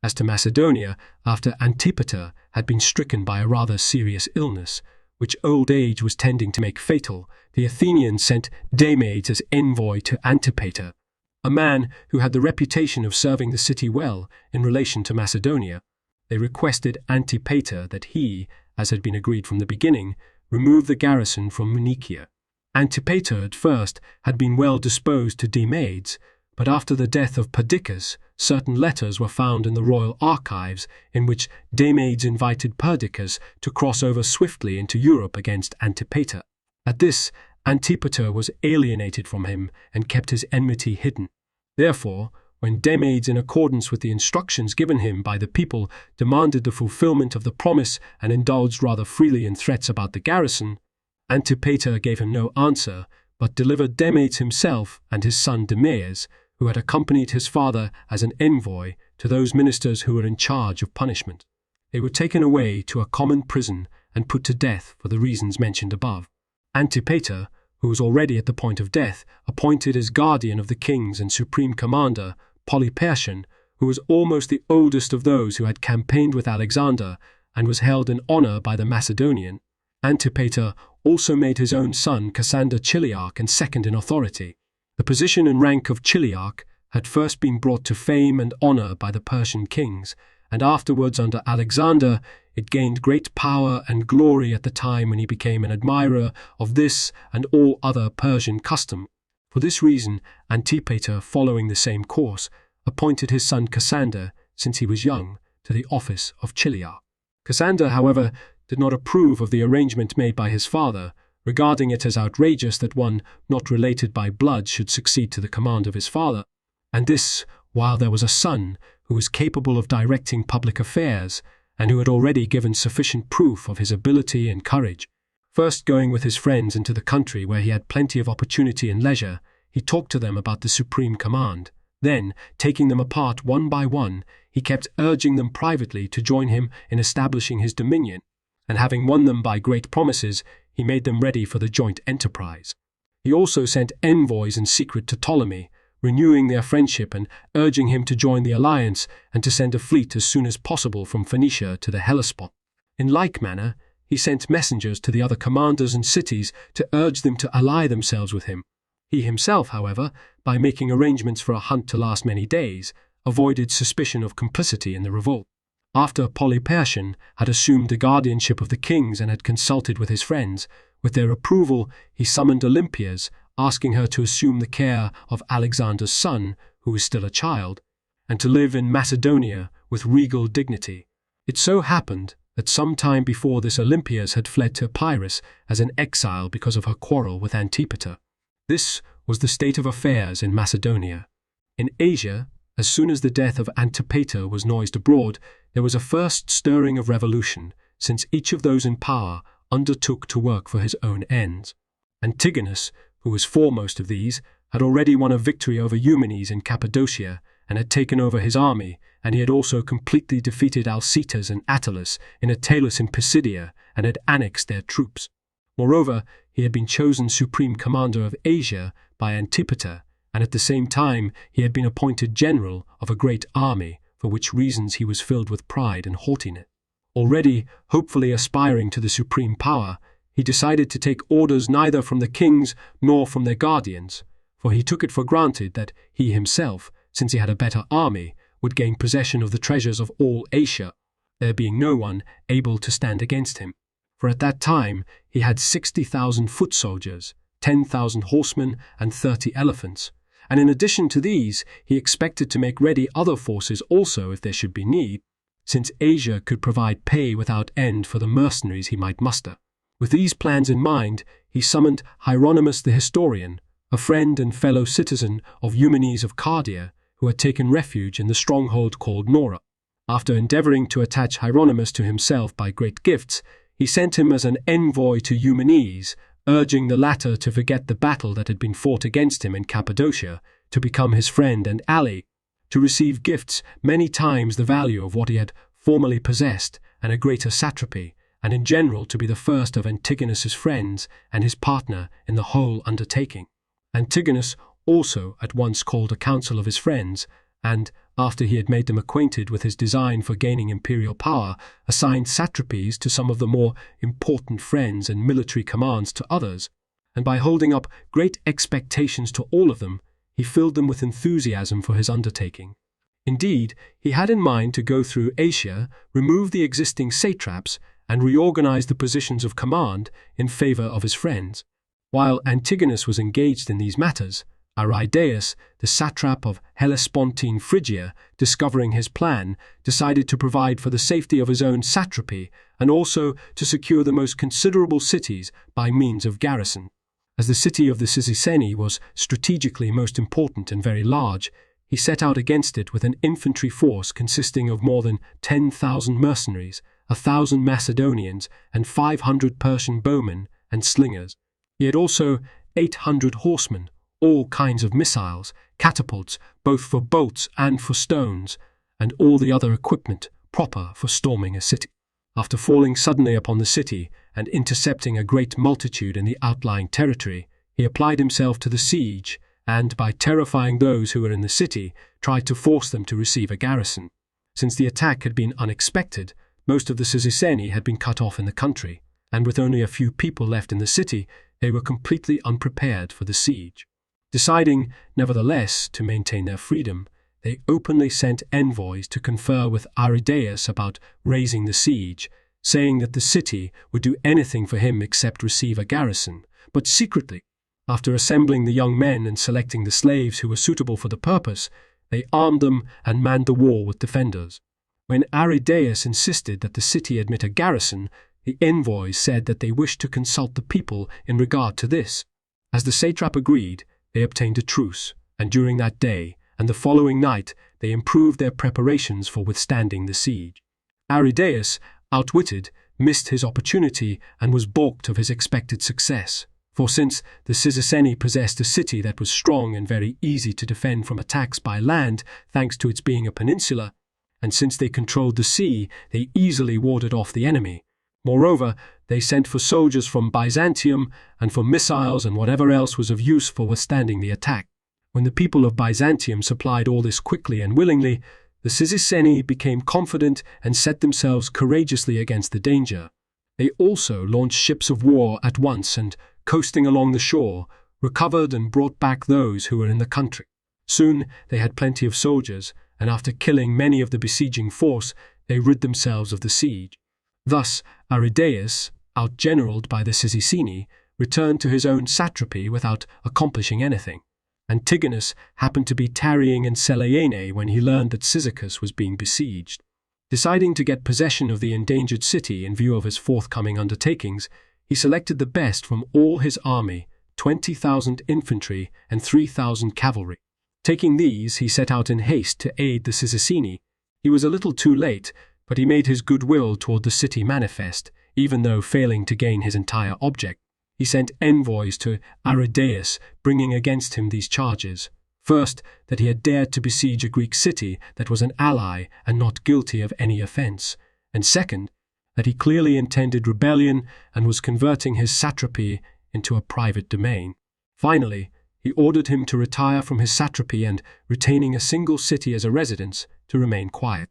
As to Macedonia, after Antipater had been stricken by a rather serious illness, which old age was tending to make fatal, the Athenians sent Demades as envoy to Antipater, a man who had the reputation of serving the city well in relation to Macedonia. They requested Antipater that he, as had been agreed from the beginning, remove the garrison from Munichia. Antipater at first had been well disposed to Demades, but after the death of Perdiccas, certain letters were found in the royal archives in which Demades invited Perdiccas to cross over swiftly into Europe against Antipater. At this, Antipater was alienated from him and kept his enmity hidden. Therefore, when Demades, in accordance with the instructions given him by the people, demanded the fulfillment of the promise and indulged rather freely in threats about the garrison, Antipater gave him no answer, but delivered Demades himself and his son Demeas, who had accompanied his father as an envoy, to those ministers who were in charge of punishment. They were taken away to a common prison and put to death for the reasons mentioned above. Antipater, who was already at the point of death, appointed as guardian of the kings and supreme commander Polypertian, who was almost the oldest of those who had campaigned with Alexander and was held in honor by the Macedonian. Antipater also made his own son Cassander Chiliarch and second in authority. The position and rank of Chiliarch had first been brought to fame and honor by the Persian kings, and afterwards under Alexander it gained great power and glory at the time when he became an admirer of this and all other Persian custom. For this reason, Antipater, following the same course, appointed his son Cassander, since he was young, to the office of Chiliarch. Cassander, however, did not approve of the arrangement made by his father, regarding it as outrageous that one not related by blood should succeed to the command of his father, and this while there was a son who was capable of directing public affairs, and who had already given sufficient proof of his ability and courage. First going with his friends into the country where he had plenty of opportunity and leisure, he talked to them about the supreme command. Then, taking them apart one by one, he kept urging them privately to join him in establishing his dominion, and having won them by great promises, he made them ready for the joint enterprise. He also sent envoys in secret to Ptolemy, renewing their friendship and urging him to join the alliance and to send a fleet as soon as possible from Phoenicia to the Hellespont. In like manner, he sent messengers to the other commanders and cities to urge them to ally themselves with him. He himself, however, by making arrangements for a hunt to last many days, avoided suspicion of complicity in the revolt. After Polypertian had assumed the guardianship of the kings and had consulted with his friends, with their approval he summoned Olympias, asking her to assume the care of Alexander's son, who was still a child, and to live in Macedonia with regal dignity. It so happened that some time before this Olympias had fled to Epirus as an exile because of her quarrel with Antipater. This was the state of affairs in Macedonia. In Asia, as soon as the death of Antipater was noised abroad, there was a first stirring of revolution, since each of those in power undertook to work for his own ends. Antigonus, who was foremost of these, had already won a victory over Eumenes in Cappadocia and had taken over his army, and he had also completely defeated Alcetas and Attalus in Attalus in Pisidia and had annexed their troops. Moreover, he had been chosen supreme commander of Asia by Antipater, and at the same time he had been appointed general of a great army, for which reasons he was filled with pride and haughtiness. Already, hopefully aspiring to the supreme power, he decided to take orders neither from the kings nor from their guardians, for he took it for granted that he himself, since he had a better army, would gain possession of the treasures of all Asia, there being no one able to stand against him. For at that time he had 60,000 foot soldiers, 10,000 horsemen, and 30 elephants, and in addition to these he expected to make ready other forces also if there should be need, since Asia could provide pay without end for the mercenaries he might muster. With these plans in mind, he summoned Hieronymus the historian, a friend and fellow citizen of Eumenes of Cardia, who had taken refuge in the stronghold called Nora. After endeavoring to attach Hieronymus to himself by great gifts, he sent him as an envoy to Eumenes, urging the latter to forget the battle that had been fought against him in Cappadocia, to become his friend and ally, to receive gifts many times the value of what he had formerly possessed, and a greater satrapy, and in general to be the first of Antigonus's friends and his partner in the whole undertaking. Antigonus also at once called a council of his friends, and, after he had made them acquainted with his design for gaining imperial power, assigned satrapies to some of the more important friends and military commands to others, and by holding up great expectations to all of them, he filled them with enthusiasm for his undertaking. Indeed, he had in mind to go through Asia, remove the existing satraps, and reorganize the positions of command in favor of his friends. While Antigonus was engaged in these matters, Aridaeus, the satrap of Hellespontine Phrygia, discovering his plan, decided to provide for the safety of his own satrapy and also to secure the most considerable cities by means of garrison. As the city of the Cyzicenai was strategically most important and very large, he set out against it with an infantry force consisting of more than 10,000 mercenaries, 1,000 Macedonians, and 500 Persian bowmen and slingers. He had also 800 horsemen, all kinds of missiles, catapults, both for bolts and for stones, and all the other equipment proper for storming a city. After falling suddenly upon the city and intercepting a great multitude in the outlying territory, he applied himself to the siege, and, by terrifying those who were in the city, tried to force them to receive a garrison. Since the attack had been unexpected, most of the Cyzicenai had been cut off in the country, and with only a few people left in the city, they were completely unprepared for the siege. Deciding, nevertheless, to maintain their freedom, they openly sent envoys to confer with Aridaeus about raising the siege, saying that the city would do anything for him except receive a garrison, but secretly. After assembling the young men and selecting the slaves who were suitable for the purpose, they armed them and manned the wall with defenders. When Aridaeus insisted that the city admit a garrison, the envoys said that they wished to consult the people in regard to this. As the satrap agreed, they obtained a truce, and during that day and the following night they improved their preparations for withstanding the siege. Aridaeus, outwitted, missed his opportunity and was balked of his expected success. For since the Cyzicenai possessed a city that was strong and very easy to defend from attacks by land, thanks to its being a peninsula, and since they controlled the sea, they easily warded off the enemy. Moreover, they sent for soldiers from Byzantium and for missiles and whatever else was of use for withstanding the attack. When the people of Byzantium supplied all this quickly and willingly, the Cyzicenai became confident and set themselves courageously against the danger. They also launched ships of war at once and, coasting along the shore, recovered and brought back those who were in the country. Soon they had plenty of soldiers, and after killing many of the besieging force, they rid themselves of the siege. Thus Aridaeus, outgeneraled by the Cyzicenai, returned to his own satrapy without accomplishing anything. Antigonus happened to be tarrying in Selene when he learned that Cyzicus was being besieged. Deciding to get possession of the endangered city in view of his forthcoming undertakings, he selected the best from all his army, 20,000 infantry and 3,000 cavalry. Taking these, he set out in haste to aid the Cyzicenai. He was a little too late, but he made his goodwill toward the city manifest, even though failing to gain his entire object. He sent envoys to Aridaeus, bringing against him these charges. First, that he had dared to besiege a Greek city that was an ally and not guilty of any offense, and second, that he clearly intended rebellion and was converting his satrapy into a private domain. Finally, he ordered him to retire from his satrapy and, retaining a single city as a residence, to remain quiet.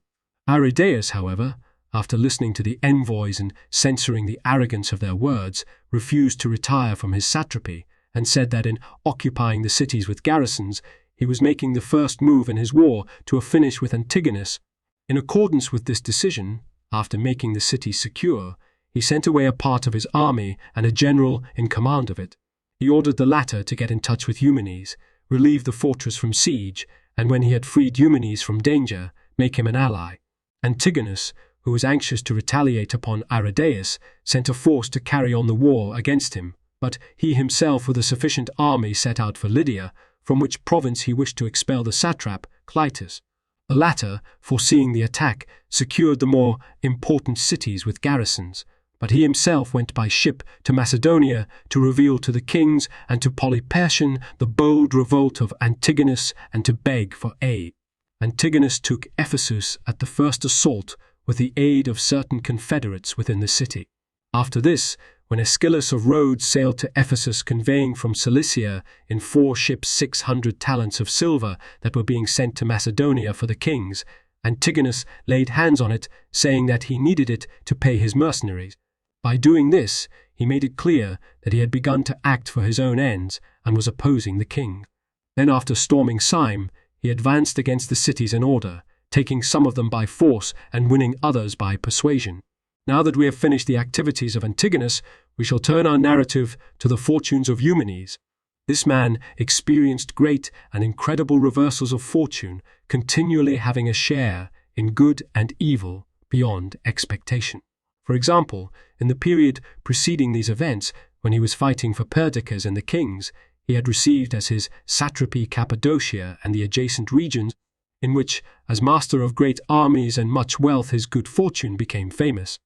Aridaeus, however, after listening to the envoys and censoring the arrogance of their words, refused to retire from his satrapy, and said that in occupying the cities with garrisons, he was making the first move in his war to a finish with Antigonus. In accordance with this decision, after making the city secure, he sent away a part of his army and a general in command of it. He ordered the latter to get in touch with Eumenes, relieve the fortress from siege, and when he had freed Eumenes from danger, make him an ally. Antigonus, who was anxious to retaliate upon Aridaeus, sent a force to carry on the war against him, but he himself with a sufficient army set out for Lydia, from which province he wished to expel the satrap, Clytus. The latter, foreseeing the attack, secured the more important cities with garrisons, but he himself went by ship to Macedonia to reveal to the kings and to Polypertian the bold revolt of Antigonus and to beg for aid. Antigonus took Ephesus at the first assault with the aid of certain confederates within the city. After this, when Aeschylus of Rhodes sailed to Ephesus conveying from Cilicia in 4 ships 600 talents of silver that were being sent to Macedonia for the kings, Antigonus laid hands on it, saying that he needed it to pay his mercenaries. By doing this, he made it clear that he had begun to act for his own ends and was opposing the king. Then after storming Syme, he advanced against the cities in order, taking some of them by force and winning others by persuasion. Now that we have finished the activities of Antigonus, we shall turn our narrative to the fortunes of Eumenes. This man experienced great and incredible reversals of fortune, continually having a share in good and evil beyond expectation. For example, in the period preceding these events, when he was fighting for Perdiccas and the kings, he had received as his satrapy Cappadocia and the adjacent regions, in which, as master of great armies and much wealth, his good fortune became famous.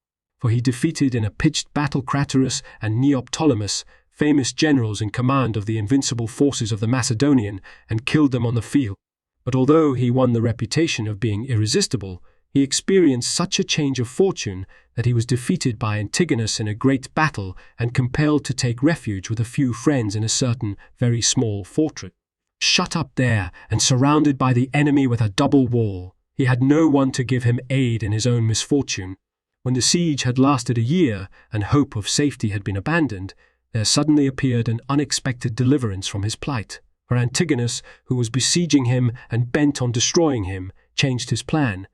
For he defeated in a pitched battle Craterus and Neoptolemus, famous generals in command of the invincible forces of the Macedonian, and killed them on the field. But although he won the reputation of being irresistible, he experienced such a change of fortune that he was defeated by Antigonus in a great battle and compelled to take refuge with a few friends in a certain very small fortress. Shut up there and surrounded by the enemy with a double wall, he had no one to give him aid in his own misfortune. When the siege had lasted a year and hope of safety had been abandoned, there suddenly appeared an unexpected deliverance from his plight. For Antigonus, who was besieging him and bent on destroying him, changed his plan,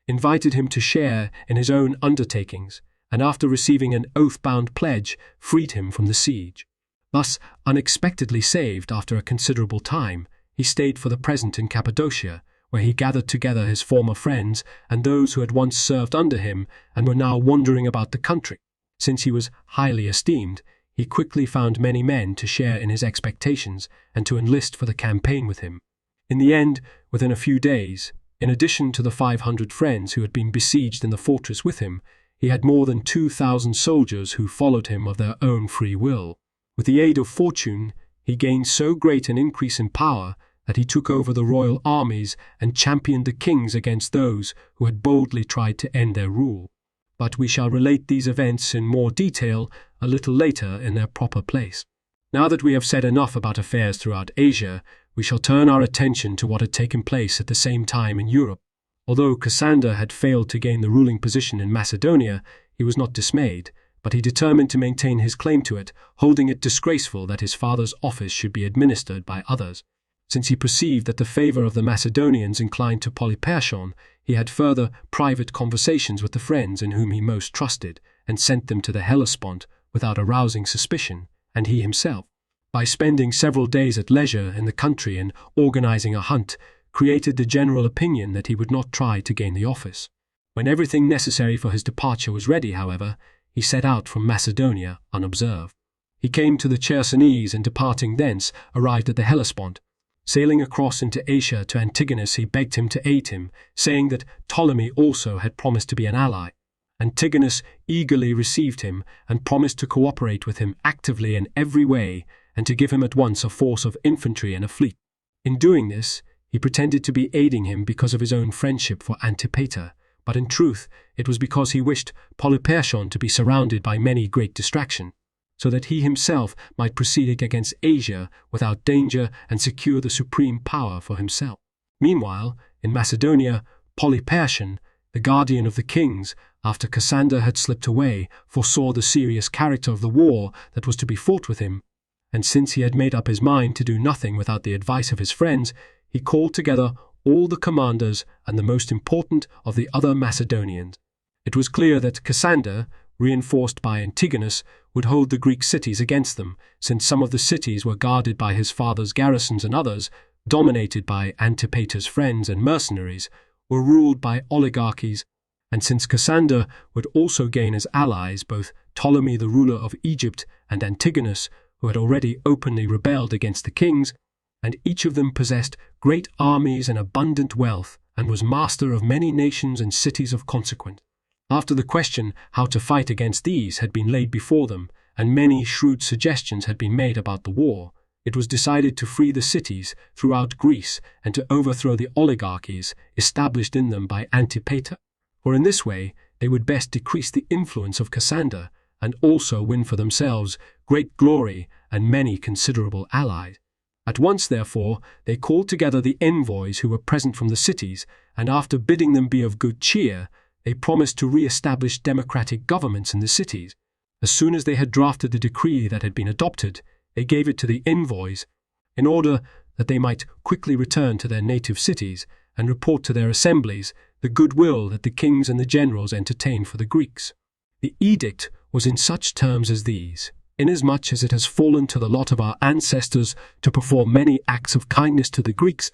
invited him to share in his own undertakings, and after receiving an oath-bound pledge, freed him from the siege. Thus, unexpectedly saved after a considerable time, he stayed for the present in Cappadocia, where he gathered together his former friends and those who had once served under him and were now wandering about the country. Since he was highly esteemed, he quickly found many men to share in his expectations and to enlist for the campaign with him. In the end, within a few days, in addition to the 500 friends who had been besieged in the fortress with him, he had more than 2,000 soldiers who followed him of their own free will. With the aid of fortune, he gained so great an increase in power that he took over the royal armies and championed the kings against those who had boldly tried to end their rule. But we shall relate these events in more detail a little later in their proper place. Now that we have said enough about affairs throughout Asia, we shall turn our attention to what had taken place at the same time in Europe. Although Cassander had failed to gain the ruling position in Macedonia, he was not dismayed, but he determined to maintain his claim to it, holding it disgraceful that his father's office should be administered by others. Since he perceived that the favor of the Macedonians inclined to Polyperchon, he had further private conversations with the friends in whom he most trusted, and sent them to the Hellespont without arousing suspicion, and he himself, by spending several days at leisure in the country and organizing a hunt, created the general opinion that he would not try to gain the office. When everything necessary for his departure was ready, however, he set out from Macedonia unobserved. He came to the Chersonese and departing thence arrived at the Hellespont. Sailing across into Asia to Antigonus, he begged him to aid him, saying that Ptolemy also had promised to be an ally. Antigonus eagerly received him and promised to cooperate with him actively in every way and to give him at once a force of infantry and a fleet. In doing this, he pretended to be aiding him because of his own friendship for Antipater, but in truth it was because he wished Polyperchon to be surrounded by many great distractions, so that he himself might proceed against Asia without danger and secure the supreme power for himself. Meanwhile, in Macedonia, Polyperchon, the guardian of the kings, after Cassander had slipped away, foresaw the serious character of the war that was to be fought with him, and since he had made up his mind to do nothing without the advice of his friends, he called together all the commanders and the most important of the other Macedonians. It was clear that Cassander, reinforced by Antigonus, would hold the Greek cities against them, since some of the cities were guarded by his father's garrisons and others, dominated by Antipater's friends and mercenaries, were ruled by oligarchies, and since Cassander would also gain as allies both Ptolemy the ruler of Egypt and Antigonus, who had already openly rebelled against the kings, and each of them possessed great armies and abundant wealth, and was master of many nations and cities of consequence. After the question how to fight against these had been laid before them, and many shrewd suggestions had been made about the war, it was decided to free the cities throughout Greece and to overthrow the oligarchies established in them by Antipater, for in this way they would best decrease the influence of Cassander and also win for themselves great glory and many considerable allies. At once, therefore, they called together the envoys who were present from the cities, and after bidding them be of good cheer, they promised to re-establish democratic governments in the cities. As soon as they had drafted the decree that had been adopted, they gave it to the envoys, in order that they might quickly return to their native cities and report to their assemblies the goodwill that the kings and the generals entertained for the Greeks. The edict was in such terms as these: inasmuch as it has fallen to the lot of our ancestors to perform many acts of kindness to the Greeks,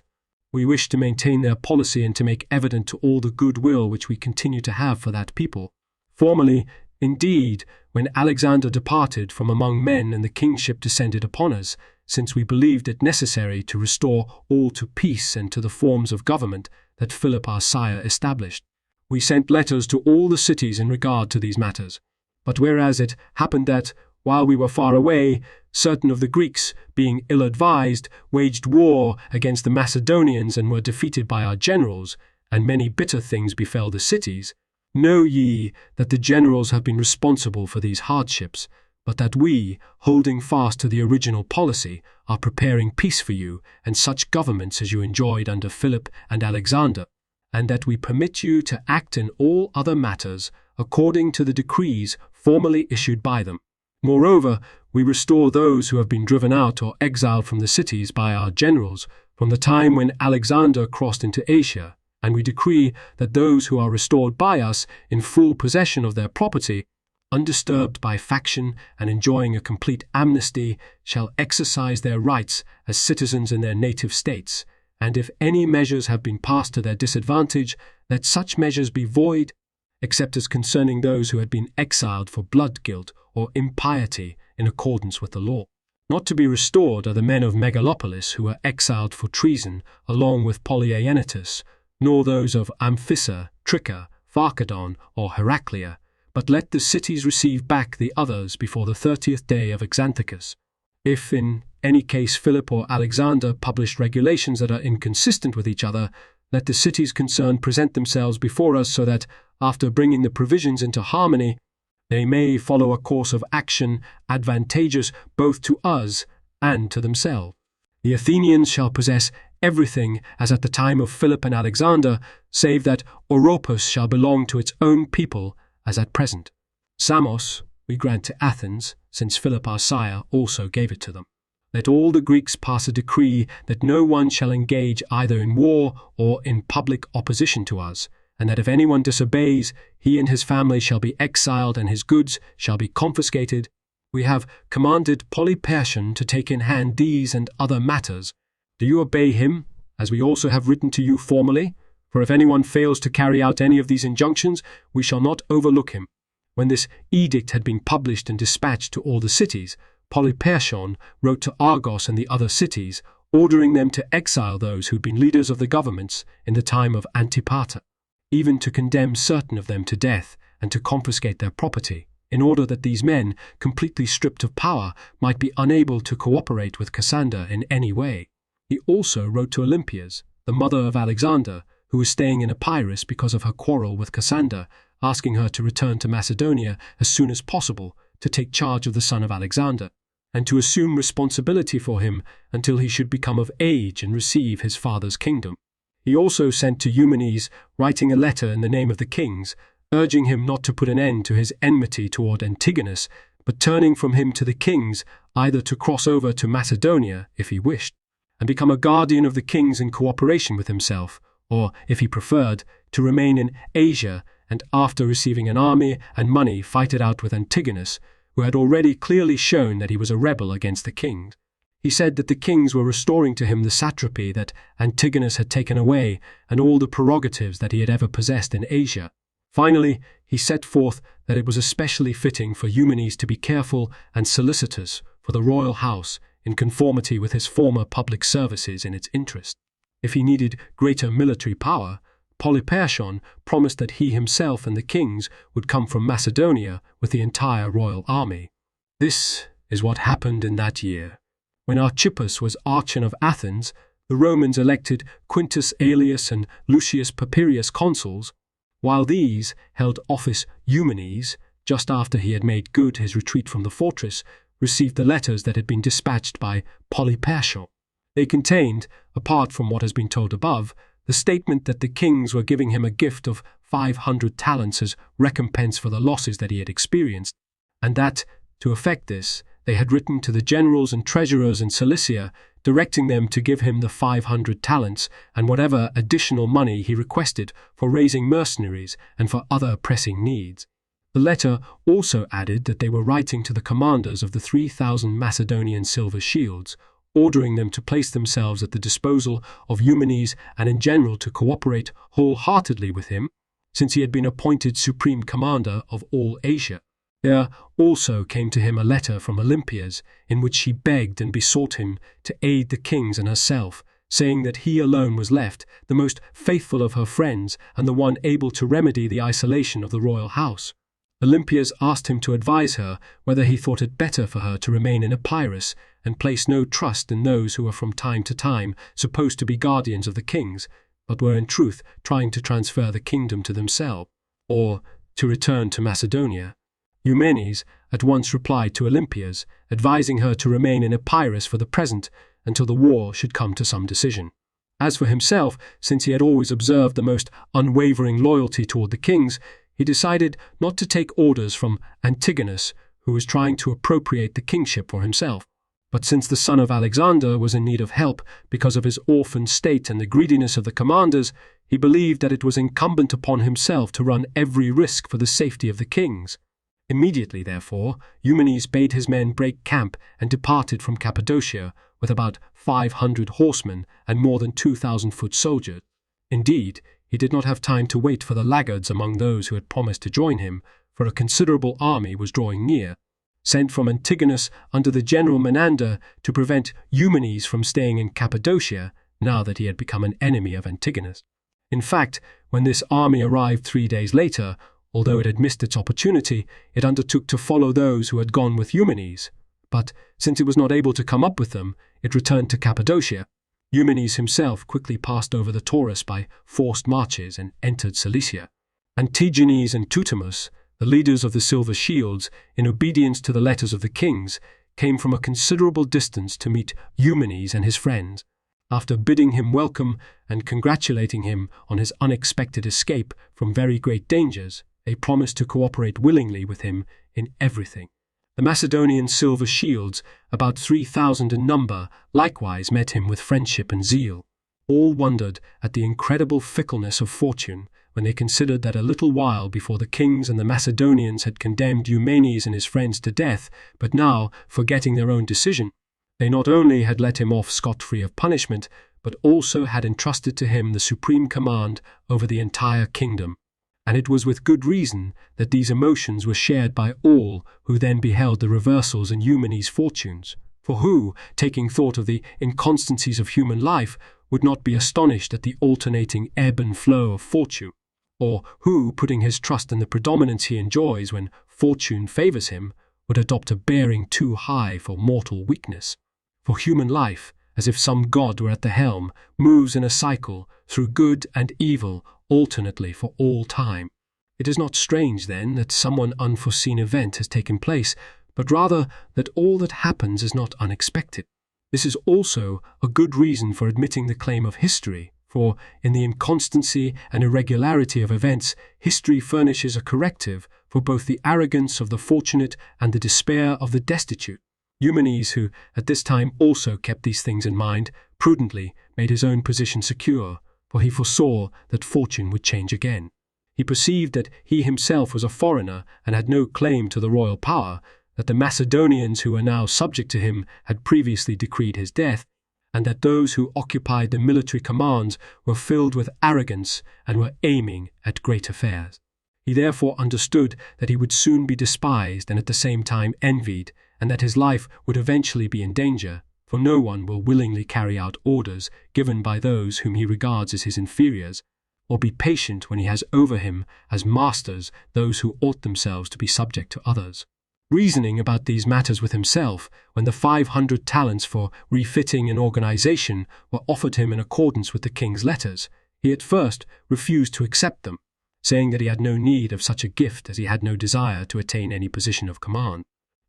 we wish to maintain their policy and to make evident to all the goodwill which we continue to have for that people. Formerly, indeed, when Alexander departed from among men and the kingship descended upon us, since we believed it necessary to restore all to peace and to the forms of government that Philip our sire established, we sent letters to all the cities in regard to these matters. But whereas it happened that, while we were far away, certain of the Greeks, being ill-advised, waged war against the Macedonians and were defeated by our generals, and many bitter things befell the cities, know ye that the generals have been responsible for these hardships, but that we, holding fast to the original policy, are preparing peace for you and such governments as you enjoyed under Philip and Alexander, and that we permit you to act in all other matters according to the decrees formerly issued by them. Moreover, we restore those who have been driven out or exiled from the cities by our generals from the time when Alexander crossed into Asia, and we decree that those who are restored by us in full possession of their property, undisturbed by faction and enjoying a complete amnesty, shall exercise their rights as citizens in their native states, and if any measures have been passed to their disadvantage, let such measures be void, except as concerning those who had been exiled for blood guilt or impiety in accordance with the law. Not to be restored are the men of Megalopolis who were exiled for treason, along with Polyaenetus, nor those of Amphissa, Tricca, Pharcadon, or Heraclea, but let the cities receive back the others before the 30th day of Xanthicus. If in any case Philip or Alexander published regulations that are inconsistent with each other, let the cities concerned present themselves before us so that, after bringing the provisions into harmony, they may follow a course of action advantageous both to us and to themselves. The Athenians shall possess everything as at the time of Philip and Alexander, save that Oropus shall belong to its own people as at present. Samos we grant to Athens, since Philip our sire also gave it to them. Let all the Greeks pass a decree that no one shall engage either in war or in public opposition to us, and that if anyone disobeys, he and his family shall be exiled and his goods shall be confiscated. We have commanded Polyperchon to take in hand these and other matters. Do you obey him, as we also have written to you formerly? For if anyone fails to carry out any of these injunctions, we shall not overlook him. When this edict had been published and dispatched to all the cities, Polyperchon wrote to Argos and the other cities, ordering them to exile those who had been leaders of the governments in the time of Antipater, even to condemn certain of them to death and to confiscate their property, in order that these men, completely stripped of power, might be unable to cooperate with Cassander in any way. He also wrote to Olympias, the mother of Alexander, who was staying in Epirus because of her quarrel with Cassander, asking her to return to Macedonia as soon as possible to take charge of the son of Alexander, and to assume responsibility for him until he should become of age and receive his father's kingdom. He also sent to Eumenes, writing a letter in the name of the kings, urging him not to put an end to his enmity toward Antigonus, but turning from him to the kings, either to cross over to Macedonia, if he wished, and become a guardian of the kings in cooperation with himself, or, if he preferred, to remain in Asia and after receiving an army and money fight it out with Antigonus, who had already clearly shown that he was a rebel against the kings. He said that the kings were restoring to him the satrapy that Antigonus had taken away and all the prerogatives that he had ever possessed in Asia. Finally, he set forth that it was especially fitting for Eumenes to be careful and solicitous for the royal house in conformity with his former public services in its interest. If he needed greater military power, Polyperchon promised that he himself and the kings would come from Macedonia with the entire royal army. This is what happened in that year. When Archippus was Archon of Athens, the Romans elected Quintus Aelius and Lucius Papirius consuls, while these held office Eumenes, just after he had made good his retreat from the fortress, received the letters that had been dispatched by Polyperchon. They contained, apart from what has been told above, the statement that the kings were giving him a gift of 500 talents as recompense for the losses that he had experienced, and that, to effect this, they had written to the generals and treasurers in Cilicia, directing them to give him the 500 talents and whatever additional money he requested for raising mercenaries and for other pressing needs. The letter also added that they were writing to the commanders of the 3,000 Macedonian silver shields, ordering them to place themselves at the disposal of Eumenes and in general to cooperate wholeheartedly with him, since he had been appointed supreme commander of all Asia. There also came to him a letter from Olympias, in which she begged and besought him to aid the kings and herself, saying that he alone was left, the most faithful of her friends and the one able to remedy the isolation of the royal house. Olympias asked him to advise her whether he thought it better for her to remain in Epirus and place no trust in those who were from time to time supposed to be guardians of the kings, but were in truth trying to transfer the kingdom to themselves, or to return to Macedonia. Eumenes at once replied to Olympias, advising her to remain in Epirus for the present until the war should come to some decision. As for himself, since he had always observed the most unwavering loyalty toward the kings, he decided not to take orders from Antigonus, who was trying to appropriate the kingship for himself. But since the son of Alexander was in need of help because of his orphan state and the greediness of the commanders, he believed that it was incumbent upon himself to run every risk for the safety of the kings. Immediately, therefore, Eumenes bade his men break camp and departed from Cappadocia with about 500 horsemen and more than 2,000 foot soldiers. Indeed, he did not have time to wait for the laggards among those who had promised to join him, for a considerable army was drawing near, sent from Antigonus under the general Menander to prevent Eumenes from staying in Cappadocia now that he had become an enemy of Antigonus. In fact, when this army arrived 3 days later, although it had missed its opportunity, it undertook to follow those who had gone with Eumenes. But since it was not able to come up with them, it returned to Cappadocia. Eumenes himself quickly passed over the Taurus by forced marches and entered Cilicia. Antigenes and Tutimus, the leaders of the silver shields, in obedience to the letters of the kings, came from a considerable distance to meet Eumenes and his friends. After bidding him welcome and congratulating him on his unexpected escape from very great dangers, they promised to cooperate willingly with him in everything. The Macedonian silver shields, about 3,000 in number, likewise met him with friendship and zeal. All wondered at the incredible fickleness of fortune when they considered that a little while before the kings and the Macedonians had condemned Eumenes and his friends to death, but now, forgetting their own decision, they not only had let him off scot-free of punishment, but also had entrusted to him the supreme command over the entire kingdom. And it was with good reason that these emotions were shared by all who then beheld the reversals in Eumenes' fortunes. For who, taking thought of the inconstancies of human life, would not be astonished at the alternating ebb and flow of fortune? Or who, putting his trust in the predominance he enjoys when fortune favours him, would adopt a bearing too high for mortal weakness? For human life, as if some god were at the helm, moves in a cycle through good and evil alternately for all time. It is not strange, then, that some unforeseen event has taken place, but rather that all that happens is not unexpected. This is also a good reason for admitting the claim of history, for in the inconstancy and irregularity of events, history furnishes a corrective for both the arrogance of the fortunate and the despair of the destitute. Eumenes, who at this time also kept these things in mind, prudently made his own position secure, for he foresaw that fortune would change again. He perceived that he himself was a foreigner and had no claim to the royal power, that the Macedonians who were now subject to him had previously decreed his death, and that those who occupied the military commands were filled with arrogance and were aiming at great affairs. He therefore understood that he would soon be despised and at the same time envied, and that his life would eventually be in danger, for no one will willingly carry out orders given by those whom he regards as his inferiors, or be patient when he has over him as masters those who ought themselves to be subject to others. Reasoning about these matters with himself, when the 500 talents for refitting and organization were offered him in accordance with the king's letters, he at first refused to accept them, saying that he had no need of such a gift as he had no desire to attain any position of command.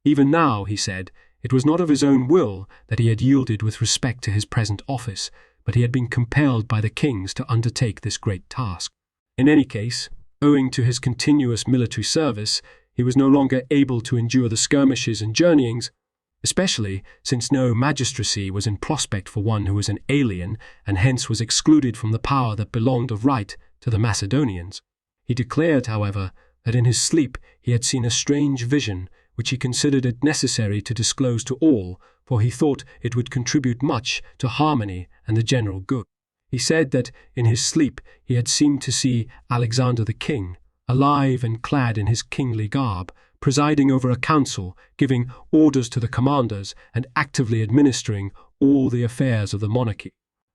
Even now, he said, it was not of his own will that he had yielded with respect to his present office, but he had been compelled by the kings to undertake this great task. In any case, owing to his continuous military service, he was no longer able to endure the skirmishes and journeyings, especially since no magistracy was in prospect for one who was an alien and hence was excluded from the power that belonged of right to the Macedonians. He declared, however, that in his sleep he had seen a strange vision, which he considered it necessary to disclose to all, for he thought it would contribute much to harmony and the general good. He said that in his sleep he had seemed to see Alexander the king, alive and clad in his kingly garb, presiding over a council, giving orders to the commanders, and actively administering all the affairs of the monarchy.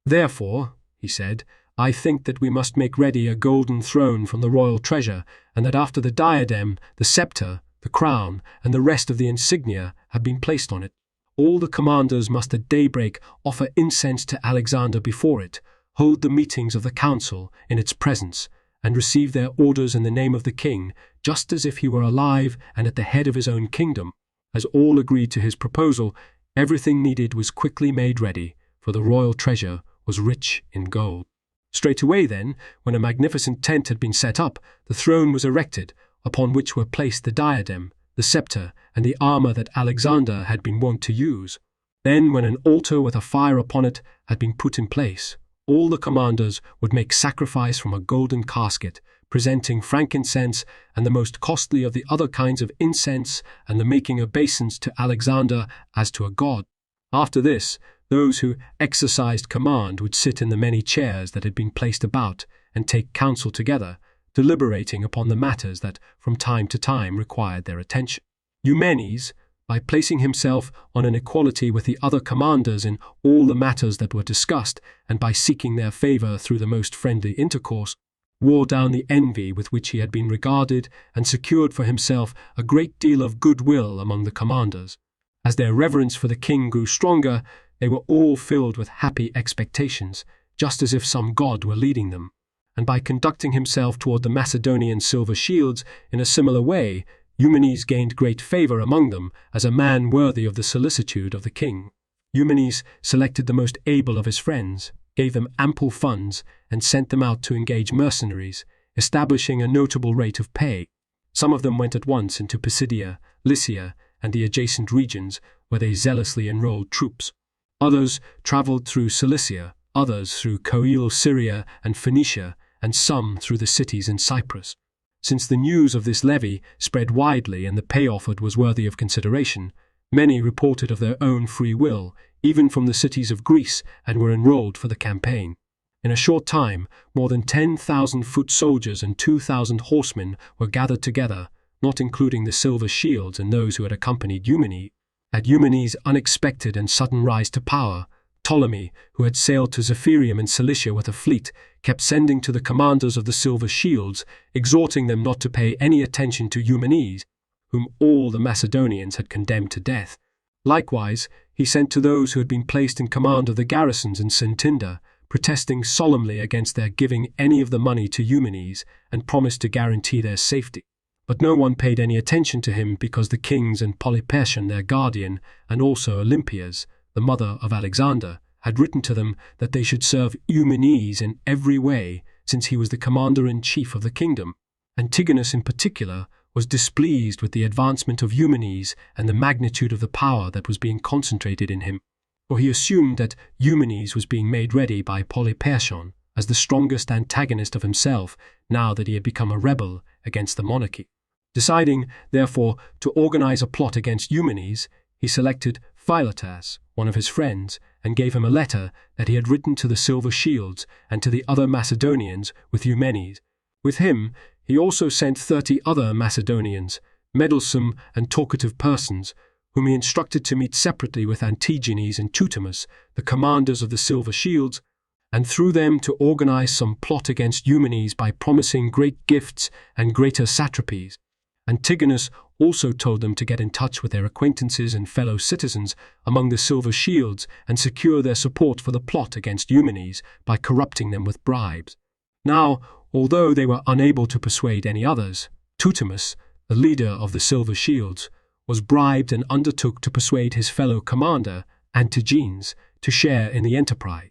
Therefore, he said, I think that we must make ready a golden throne from the royal treasure, and that after the diadem, the scepter, the crown, and the rest of the insignia have been placed on it, all the commanders must at daybreak offer incense to Alexander before it, hold the meetings of the council in its presence, and receive their orders in the name of the king, just as if he were alive and at the head of his own kingdom. As all agreed to his proposal, everything needed was quickly made ready, for the royal treasure was rich in gold. Straightway then, when a magnificent tent had been set up, the throne was erected, upon which were placed the diadem, the scepter, and the armor that Alexander had been wont to use. Then, when an altar with a fire upon it had been put in place, all the commanders would make sacrifice from a golden casket, presenting frankincense and the most costly of the other kinds of incense, and the making obeisance to Alexander as to a god. After this, those who exercised command would sit in the many chairs that had been placed about, and take counsel together, deliberating upon the matters that from time to time required their attention. Eumenes, by placing himself on an equality with the other commanders in all the matters that were discussed, and by seeking their favor through the most friendly intercourse, wore down the envy with which he had been regarded, and secured for himself a great deal of goodwill among the commanders. As their reverence for the king grew stronger, they were all filled with happy expectations, just as if some god were leading them. And by conducting himself toward the Macedonian silver shields in a similar way, Eumenes gained great favor among them as a man worthy of the solicitude of the king. Eumenes selected the most able of his friends, gave them ample funds, and sent them out to engage mercenaries, establishing a notable rate of pay. Some of them went at once into Pisidia, Lycia, and the adjacent regions, where they zealously enrolled troops. Others traveled through Cilicia, others through Coele, Syria, and Phoenicia, and some through the cities in Cyprus. Since the news of this levy spread widely and the pay offered was worthy of consideration, many reported of their own free will, even from the cities of Greece, and were enrolled for the campaign. In a short time, more than 10,000 foot soldiers and 2,000 horsemen were gathered together, not including the silver shields and those who had accompanied Eumenes. At Eumenes' unexpected and sudden rise to power, Ptolemy, who had sailed to Zephyrium in Cilicia with a fleet, kept sending to the commanders of the silver shields, exhorting them not to pay any attention to Eumenes, whom all the Macedonians had condemned to death. Likewise, he sent to those who had been placed in command of the garrisons in Sintinda, protesting solemnly against their giving any of the money to Eumenes, and promised to guarantee their safety. But no one paid any attention to him because the kings and Polyperchon, their guardian, and also Olympias, the mother of Alexander, had written to them that they should serve Eumenes in every way, since he was the commander-in-chief of the kingdom. Antigonus in particular was displeased with the advancement of Eumenes and the magnitude of the power that was being concentrated in him, for he assumed that Eumenes was being made ready by Polyperchon as the strongest antagonist of himself now that he had become a rebel against the monarchy. Deciding, therefore, to organize a plot against Eumenes, he selected Philotas, one of his friends, and gave him a letter that he had written to the silver shields and to the other Macedonians with Eumenes. With him, he also sent 30 other Macedonians, meddlesome and talkative persons, whom he instructed to meet separately with Antigenes and Tutimus, the commanders of the silver shields, and through them to organize some plot against Eumenes by promising great gifts and greater satrapies. Antigonus also told them to get in touch with their acquaintances and fellow citizens among the silver shields and secure their support for the plot against Eumenes by corrupting them with bribes. Now, although they were unable to persuade any others, Tutimus, the leader of the Silver Shields, was bribed and undertook to persuade his fellow commander, Antigenes, to share in the enterprise.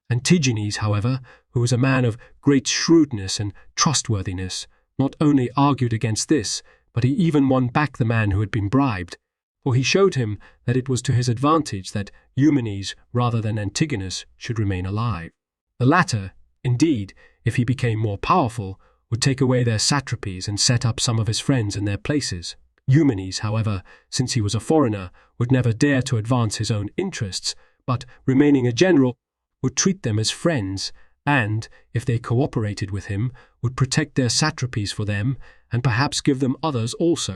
Antigenes, however, who was a man of great shrewdness and trustworthiness, not only argued against this, but he even won back the man who had been bribed, for he showed him that it was to his advantage that Eumenes rather than Antigonus should remain alive. The latter, indeed, if he became more powerful, would take away their satrapies and set up some of his friends in their places. Eumenes, however, since he was a foreigner, would never dare to advance his own interests, but, remaining a general, would treat them as friends, and, if they cooperated with him, would protect their satrapies for them, and perhaps give them others also.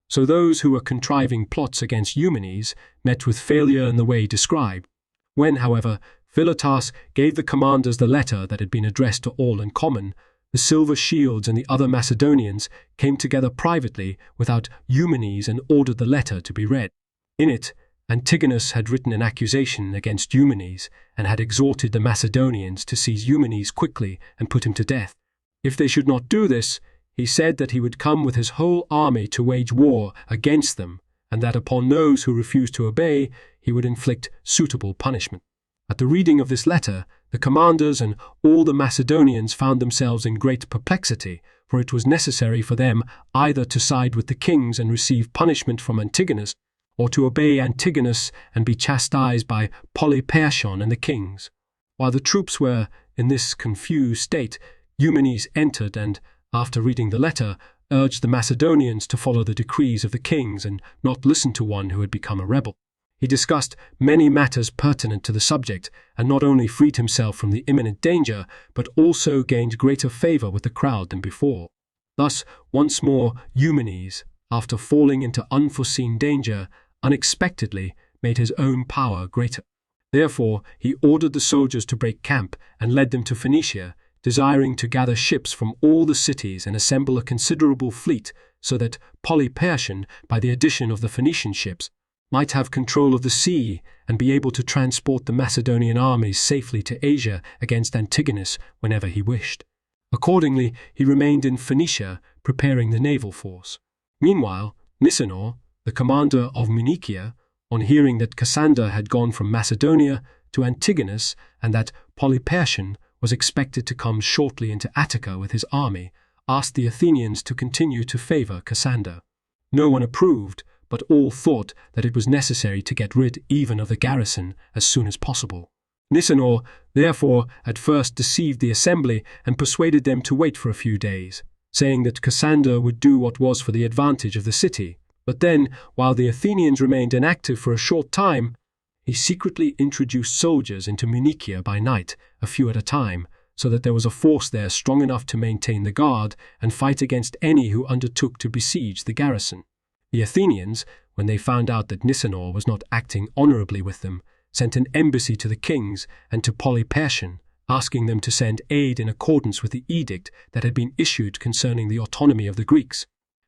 So those who were contriving plots against Eumenes met with failure in the way described. When, however, Philotas gave the commanders the letter that had been addressed to all in common, the Silver Shields and the other Macedonians came together privately without Eumenes and ordered the letter to be read. In it, Antigonus had written an accusation against Eumenes and had exhorted the Macedonians to seize Eumenes quickly and put him to death. If they should not do this, he said that he would come with his whole army to wage war against them, and that upon those who refused to obey, he would inflict suitable punishment. At the reading of this letter, the commanders and all the Macedonians found themselves in great perplexity, for it was necessary for them either to side with the kings and receive punishment from Antigonus, or to obey Antigonus and be chastised by Polyperchon and the kings. While the troops were in this confused state, Eumenes entered and, after reading the letter, urged the Macedonians to follow the decrees of the kings and not listen to one who had become a rebel. He discussed many matters pertinent to the subject, and not only freed himself from the imminent danger, but also gained greater favor with the crowd than before. Thus, once more, Eumenes, after falling into unforeseen danger, unexpectedly made his own power greater. Therefore, he ordered the soldiers to break camp and led them to Phoenicia, desiring to gather ships from all the cities and assemble a considerable fleet, so that Polyperchon, by the addition of the Phoenician ships, might have control of the sea and be able to transport the Macedonian armies safely to Asia against Antigonus whenever he wished. Accordingly, he remained in Phoenicia, preparing the naval force. Meanwhile, Nicanor, the commander of Munichia, on hearing that Cassander had gone from Macedonia to Antigonus and that Polyperchon was expected to come shortly into Attica with his army, asked the Athenians to continue to favor Cassander. No one approved, but all thought that it was necessary to get rid even of the garrison as soon as possible. Nicanor, therefore, at first deceived the assembly and persuaded them to wait for a few days, saying that Cassander would do what was for the advantage of the city. But then, while the Athenians remained inactive for a short time, he secretly introduced soldiers into Munichia by night, a few at a time, so that there was a force there strong enough to maintain the guard and fight against any who undertook to besiege the garrison. The Athenians, when they found out that Nicanor was not acting honorably with them, sent an embassy to the kings and to Polyperchon, asking them to send aid in accordance with the edict that had been issued concerning the autonomy of the Greeks,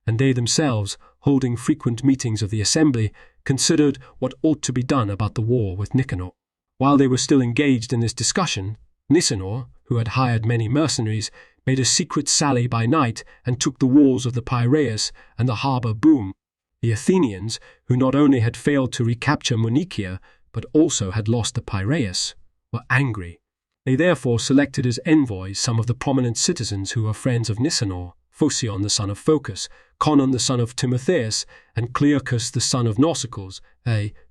and they themselves, holding frequent meetings of the assembly, considered what ought to be done about the war with Nicanor. While they were still engaged in this discussion, Nicanor, who had hired many mercenaries, made a secret sally by night and took the walls of the Piraeus and the harbour boom. The Athenians, who not only had failed to recapture Munichia, but also had lost the Piraeus, were angry. They therefore selected as envoys some of the prominent citizens who were friends of Nicanor, Phocion the son of Phocus, Conon the son of Timotheus, and Clearchus the son of Nausicles,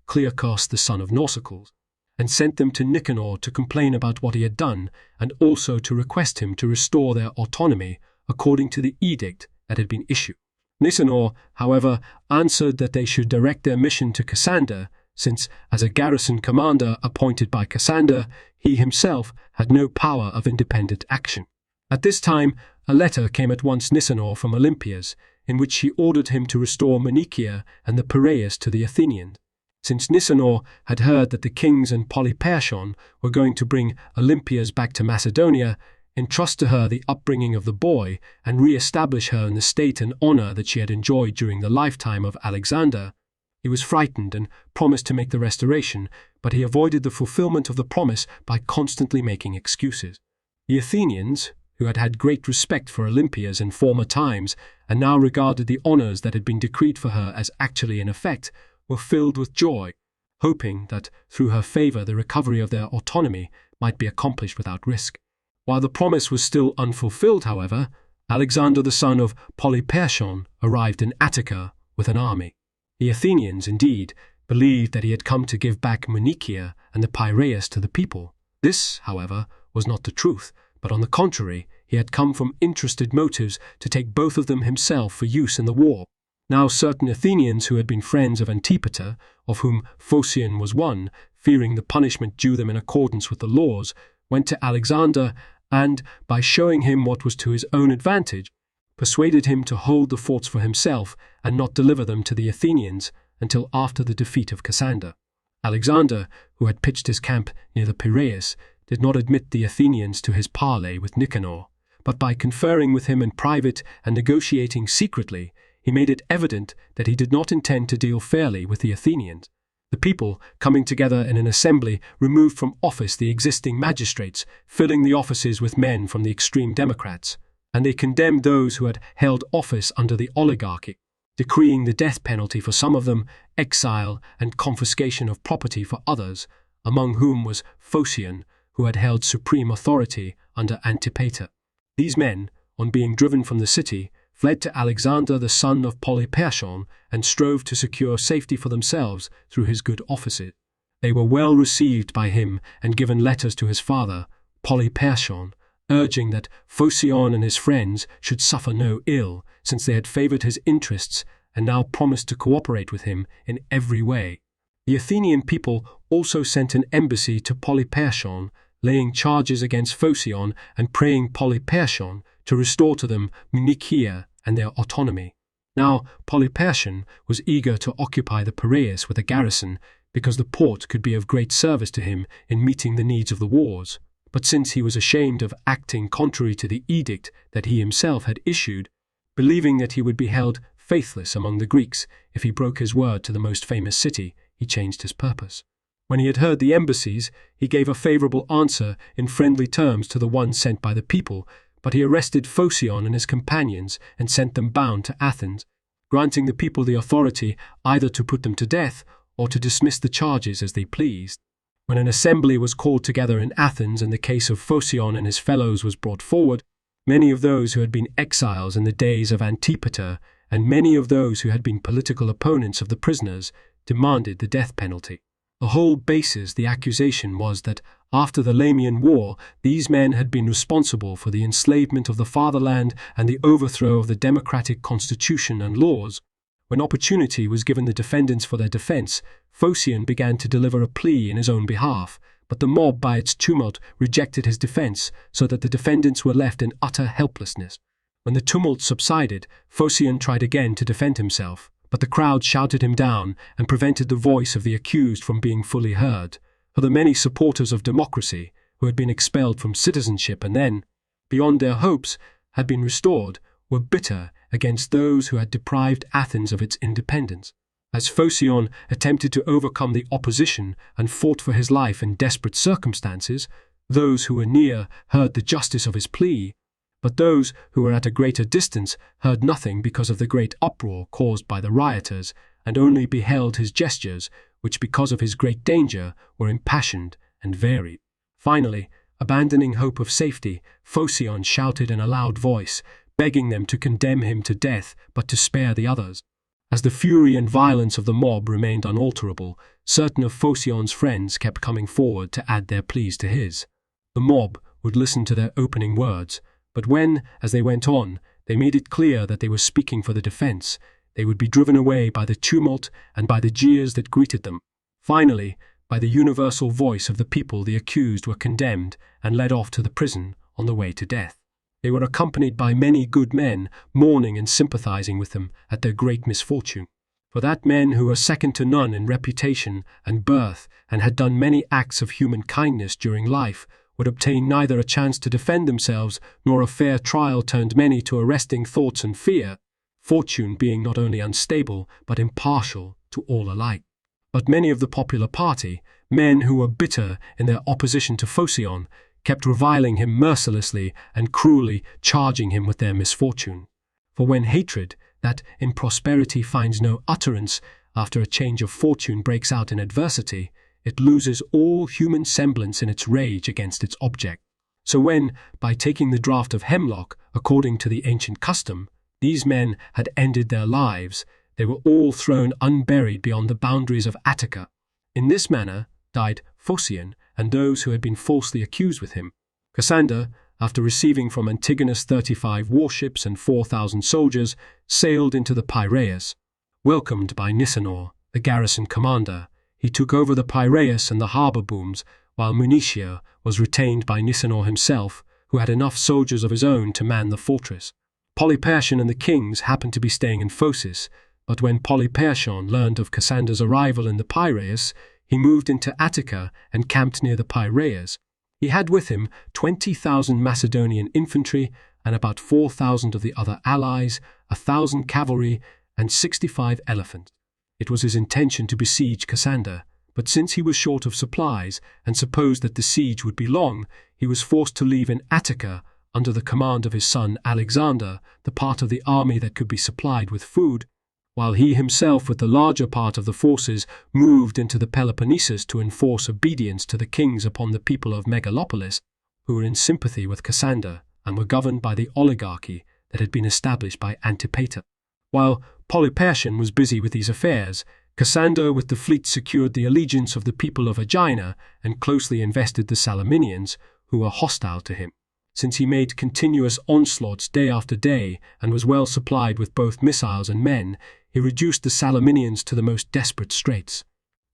Clearchus the son of Nausicles, and sent them to Nicanor to complain about what he had done, and also to request him to restore their autonomy according to the edict that had been issued. Nicanor, however, answered that they should direct their mission to Cassander, since, as a garrison commander appointed by Cassander, he himself had no power of independent action. At this time, a letter came at once Nicanor from Olympias, in which he ordered him to restore Munichia and the Piraeus to the Athenians. Since Nicanor had heard that the kings and Polyperchon were going to bring Olympias back to Macedonia, entrust to her the upbringing of the boy, and re-establish her in the state and honor that she had enjoyed during the lifetime of Alexander, he was frightened and promised to make the restoration, but he avoided the fulfillment of the promise by constantly making excuses. The Athenians, who had had great respect for Olympias in former times and now regarded the honors that had been decreed for her as actually in effect, were filled with joy, hoping that through her favor the recovery of their autonomy might be accomplished without risk. While the promise was still unfulfilled, however, Alexander the son of Polyperchon arrived in Attica with an army. The Athenians, indeed, believed that he had come to give back Munichia and the Piraeus to the people. This, however, was not the truth, but on the contrary, he had come from interested motives to take both of them himself for use in the war. Now certain Athenians who had been friends of Antipater, of whom Phocion was one, fearing the punishment due them in accordance with the laws, went to Alexander and, by showing him what was to his own advantage, persuaded him to hold the forts for himself and not deliver them to the Athenians until after the defeat of Cassander. Alexander, who had pitched his camp near the Piraeus, did not admit the Athenians to his parley with Nicanor, but by conferring with him in private and negotiating secretly, he made it evident that he did not intend to deal fairly with the Athenians. The people, coming together in an assembly, removed from office the existing magistrates, filling the offices with men from the extreme Democrats, and they condemned those who had held office under the oligarchy, decreeing the death penalty for some of them, exile and confiscation of property for others, among whom was Phocion, who had held supreme authority under Antipater. These men, on being driven from the city, fled to Alexander the son of Polyperchon and strove to secure safety for themselves through his good offices. They were well received by him and given letters to his father, Polyperchon, urging that Phocion and his friends should suffer no ill, since they had favored his interests and now promised to cooperate with him in every way. The Athenian people also sent an embassy to Polyperchon, laying charges against Phocion and praying Polyperchon to restore to them Munichia and their autonomy. Now Polyperchon was eager to occupy the Piraeus with a garrison, because the port could be of great service to him in meeting the needs of the wars. But since he was ashamed of acting contrary to the edict that he himself had issued, believing that he would be held faithless among the Greeks if he broke his word to the most famous city, he changed his purpose. When he had heard the embassies, he gave a favorable answer in friendly terms to the one sent by the people, but he arrested Phocion and his companions and sent them bound to Athens, granting the people the authority either to put them to death or to dismiss the charges as they pleased. When an assembly was called together in Athens and the case of Phocion and his fellows was brought forward, many of those who had been exiles in the days of Antipater and many of those who had been political opponents of the prisoners demanded the death penalty. The whole basis the accusation was that after the Lamian War, these men had been responsible for the enslavement of the fatherland and the overthrow of the democratic constitution and laws. When opportunity was given the defendants for their defense, Phocion began to deliver a plea in his own behalf, but the mob by its tumult rejected his defense, so that the defendants were left in utter helplessness. When the tumult subsided, Phocion tried again to defend himself, but the crowd shouted him down and prevented the voice of the accused from being fully heard. For the many supporters of democracy, who had been expelled from citizenship and then, beyond their hopes, had been restored, were bitter against those who had deprived Athens of its independence. As Phocion attempted to overcome the opposition and fought for his life in desperate circumstances, those who were near heard the justice of his plea, but those who were at a greater distance heard nothing because of the great uproar caused by the rioters, and only beheld his gestures, which because of his great danger were impassioned and varied. Finally, abandoning hope of safety, Phocion shouted in a loud voice, begging them to condemn him to death but to spare the others. As the fury and violence of the mob remained unalterable, certain of Phocion's friends kept coming forward to add their pleas to his. The mob would listen to their opening words, but when, as they went on, they made it clear that they were speaking for the defense, they would be driven away by the tumult and by the jeers that greeted them. Finally, by the universal voice of the people, the accused were condemned and led off to the prison on the way to death. They were accompanied by many good men, mourning and sympathizing with them at their great misfortune. For that men who were second to none in reputation and birth and had done many acts of human kindness during life would obtain neither a chance to defend themselves nor a fair trial, turned many to arresting thoughts and fear, fortune being not only unstable but impartial to all alike. But many of the popular party, men who were bitter in their opposition to Phocion, kept reviling him mercilessly and cruelly, charging him with their misfortune. For when hatred, that in prosperity finds no utterance, after a change of fortune breaks out in adversity, it loses all human semblance in its rage against its object. So when, by taking the draught of hemlock, according to the ancient custom, these men had ended their lives, they were all thrown unburied beyond the boundaries of Attica. In this manner died Phocion and those who had been falsely accused with him. Cassander, after receiving from Antigonus 35 warships and 4,000 soldiers, sailed into the Piraeus. Welcomed by Nicanor, the garrison commander, he took over the Piraeus and the harbour booms, while Munitia was retained by Nicanor himself, who had enough soldiers of his own to man the fortress. Polyperchon and the kings happened to be staying in Phocis, but when Polyperchon learned of Cassander's arrival in the Piraeus, he moved into Attica and camped near the Piraeus. He had with him 20,000 Macedonian infantry and about 4,000 of the other allies, 1,000 cavalry, and 65 elephants. It was his intention to besiege Cassander, but since he was short of supplies and supposed that the siege would be long, he was forced to leave in Attica under the command of his son Alexander the part of the army that could be supplied with food, while he himself with the larger part of the forces moved into the Peloponnesus to enforce obedience to the kings upon the people of Megalopolis, who were in sympathy with Cassander and were governed by the oligarchy that had been established by Antipater. While Polyperchon was busy with these affairs, Cassander with the fleet secured the allegiance of the people of Aegina and closely invested the Salaminians, who were hostile to him. Since he made continuous onslaughts day after day and was well supplied with both missiles and men, he reduced the Salaminians to the most desperate straits.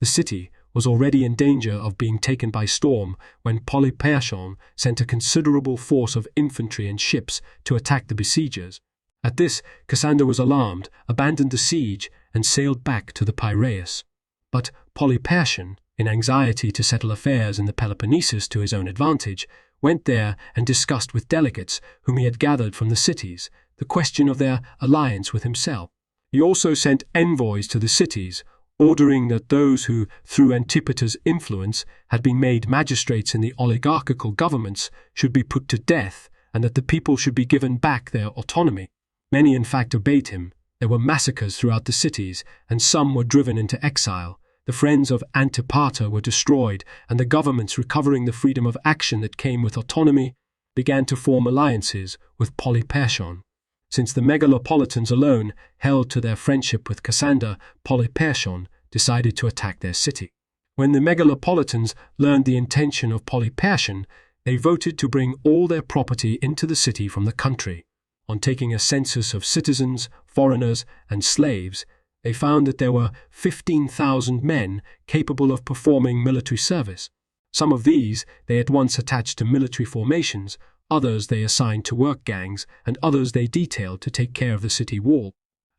The city was already in danger of being taken by storm when Polyperchon sent a considerable force of infantry and ships to attack the besiegers. At this, Cassander was alarmed, abandoned the siege, and sailed back to the Piraeus. But Polyperchon, in anxiety to settle affairs in the Peloponnesus to his own advantage, went there and discussed with delegates whom he had gathered from the cities the question of their alliance with himself. He also sent envoys to the cities, ordering that those who, through Antipater's influence, had been made magistrates in the oligarchical governments should be put to death, and that the people should be given back their autonomy. Many in fact obeyed him. There were massacres throughout the cities, and some were driven into exile. The friends of Antipater were destroyed, and the governments, recovering the freedom of action that came with autonomy, began to form alliances with Polyperchon. Since the megalopolitans alone held to their friendship with Cassander, Polyperchon decided to attack their city. When the megalopolitans learned the intention of Polyperchon, they voted to bring all their property into the city from the country. On taking a census of citizens, foreigners, and slaves, they found that there were 15,000 men capable of performing military service. Some of these they at once attached to military formations, others they assigned to work gangs, and others they detailed to take care of the city wall.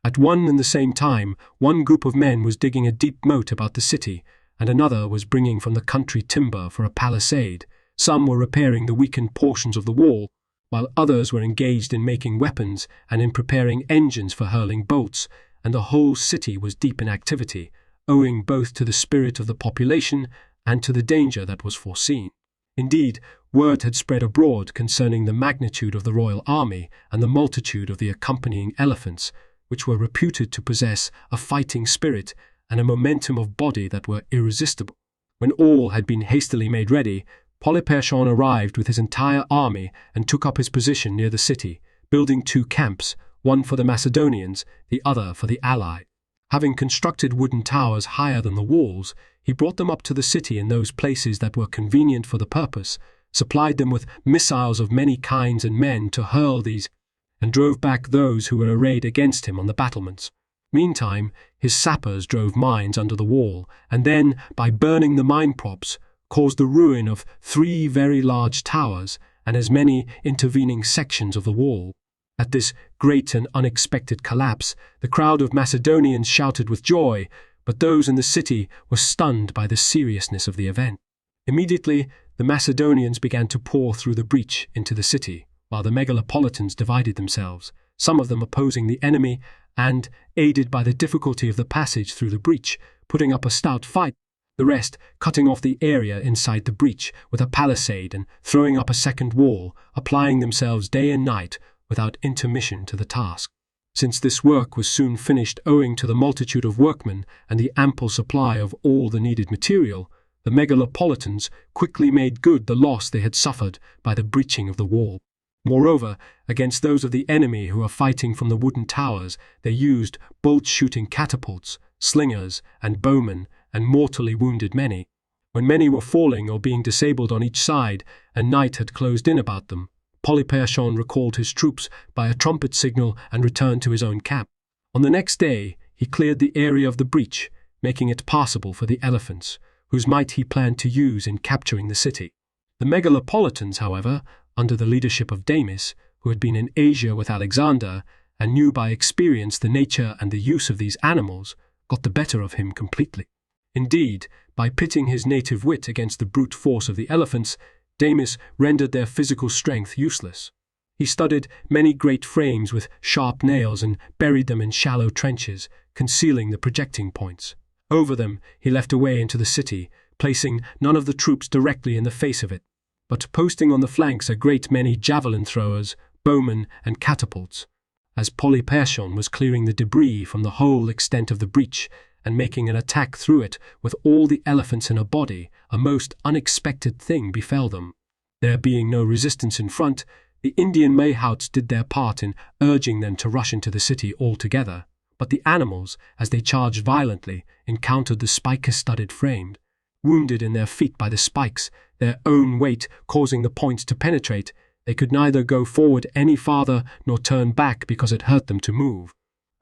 At one and the same time, one group of men was digging a deep moat about the city, and another was bringing from the country timber for a palisade. Some were repairing the weakened portions of the wall, while others were engaged in making weapons and in preparing engines for hurling bolts, and the whole city was deep in activity, owing both to the spirit of the population and to the danger that was foreseen. Indeed, word had spread abroad concerning the magnitude of the royal army and the multitude of the accompanying elephants, which were reputed to possess a fighting spirit and a momentum of body that were irresistible. When all had been hastily made ready, Polyperchon arrived with his entire army and took up his position near the city, building 2 camps, one for the Macedonians, the other for the Allies. Having constructed wooden towers higher than the walls, he brought them up to the city in those places that were convenient for the purpose, supplied them with missiles of many kinds and men to hurl these, and drove back those who were arrayed against him on the battlements. Meantime, his sappers drove mines under the wall, and then, by burning the mine props, caused the ruin of 3 very large towers and as many intervening sections of the wall. At this great and unexpected collapse, the crowd of Macedonians shouted with joy, but those in the city were stunned by the seriousness of the event. Immediately, the Macedonians began to pour through the breach into the city, while the megalopolitans divided themselves, some of them opposing the enemy and, aided by the difficulty of the passage through the breach, putting up a stout fight. the rest cutting off the area inside the breach with a palisade and throwing up a second wall, applying themselves day and night without intermission to the task. Since this work was soon finished owing to the multitude of workmen and the ample supply of all the needed material, the megalopolitans quickly made good the loss they had suffered by the breaching of the wall. Moreover, against those of the enemy who were fighting from the wooden towers, they used bolt-shooting catapults, slingers, and bowmen, and mortally wounded many. When many were falling or being disabled on each side, and night had closed in about them, Polyperchon recalled his troops by a trumpet signal and returned to his own camp. On the next day, he cleared the area of the breach, making it passable for the elephants, whose might he planned to use in capturing the city. The megalopolitans, however, under the leadership of Damis, who had been in Asia with Alexander, and knew by experience the nature and the use of these animals, got the better of him completely. Indeed, by pitting his native wit against the brute force of the elephants, Damis rendered their physical strength useless. He studded many great frames with sharp nails and buried them in shallow trenches, concealing the projecting points. Over them he left a way into the city, placing none of the troops directly in the face of it, but posting on the flanks a great many javelin throwers, bowmen, and catapults. As Polyperchon was clearing the debris from the whole extent of the breach, and making an attack through it with all the elephants in a body, a most unexpected thing befell them. There being no resistance in front, the Indian mayhouts did their part in urging them to rush into the city altogether, but the animals, as they charged violently, encountered the spike-studded frame. Wounded in their feet by the spikes, their own weight causing the points to penetrate, they could neither go forward any farther nor turn back because it hurt them to move.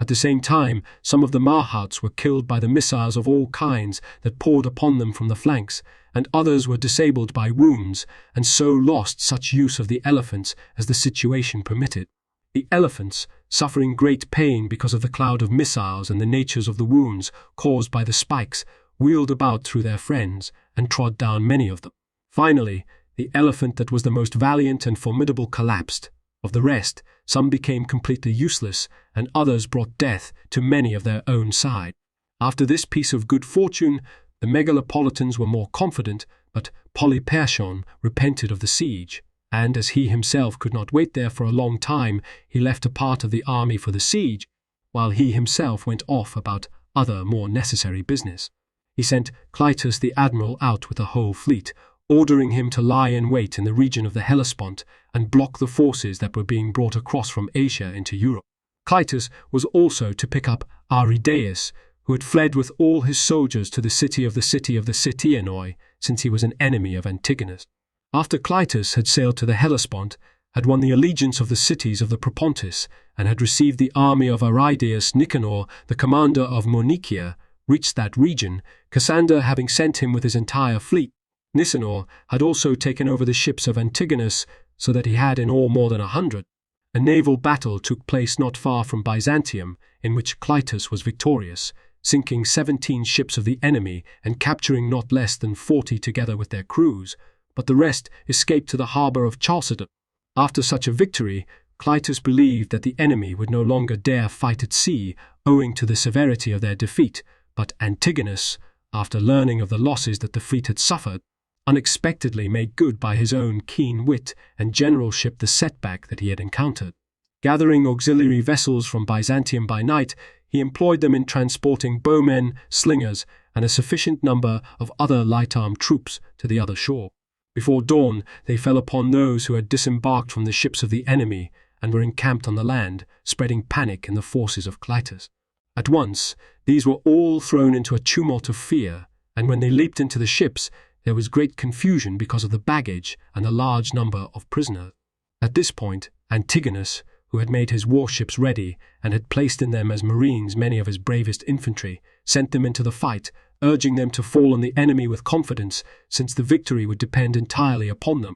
At the same time, some of the mayhouts were killed by the missiles of all kinds that poured upon them from the flanks, and others were disabled by wounds, and so lost such use of the elephants as the situation permitted. The elephants, suffering great pain because of the cloud of missiles and the natures of the wounds caused by the spikes, wheeled about through their friends, and trod down many of them. Finally, the elephant that was the most valiant and formidable collapsed. Of the rest, some became completely useless, and others brought death to many of their own side. After this piece of good fortune, the megalopolitans were more confident, but Polyperchon repented of the siege, and as he himself could not wait there for a long time, he left a part of the army for the siege, while he himself went off about other more necessary business. He sent Clytus the admiral out with the whole fleet, ordering him to lie in wait in the region of the Hellespont and block the forces that were being brought across from Asia into Europe. Clytus was also to pick up Aridaeus, who had fled with all his soldiers to the city of the Cytienoi, since he was an enemy of Antigonus. After Clytus had sailed to the Hellespont, had won the allegiance of the cities of the Propontis, and had received the army of Aridaeus, Nicanor, the commander of Monicia, reached that region, Cassander having sent him with his entire fleet. Nicanor had also taken over the ships of Antigonus, so that he had in all more than 100. A naval battle took place not far from Byzantium, in which Clytus was victorious, sinking 17 ships of the enemy and capturing not less than 40 together with their crews, but the rest escaped to the harbour of Chalcedon. After such a victory, Clytus believed that the enemy would no longer dare fight at sea, owing to the severity of their defeat, but Antigonus, after learning of the losses that the fleet had suffered, unexpectedly made good by his own keen wit and generalship the setback that he had encountered. Gathering auxiliary vessels from Byzantium by night, he employed them in transporting bowmen, slingers, and a sufficient number of other light-armed troops to the other shore. Before dawn, they fell upon those who had disembarked from the ships of the enemy and were encamped on the land, spreading panic in the forces of Clytus. At once, these were all thrown into a tumult of fear, and when they leaped into the ships, there was great confusion because of the baggage and the large number of prisoners. At this point, Antigonus, who had made his warships ready and had placed in them as marines many of his bravest infantry, sent them into the fight, urging them to fall on the enemy with confidence, since the victory would depend entirely upon them.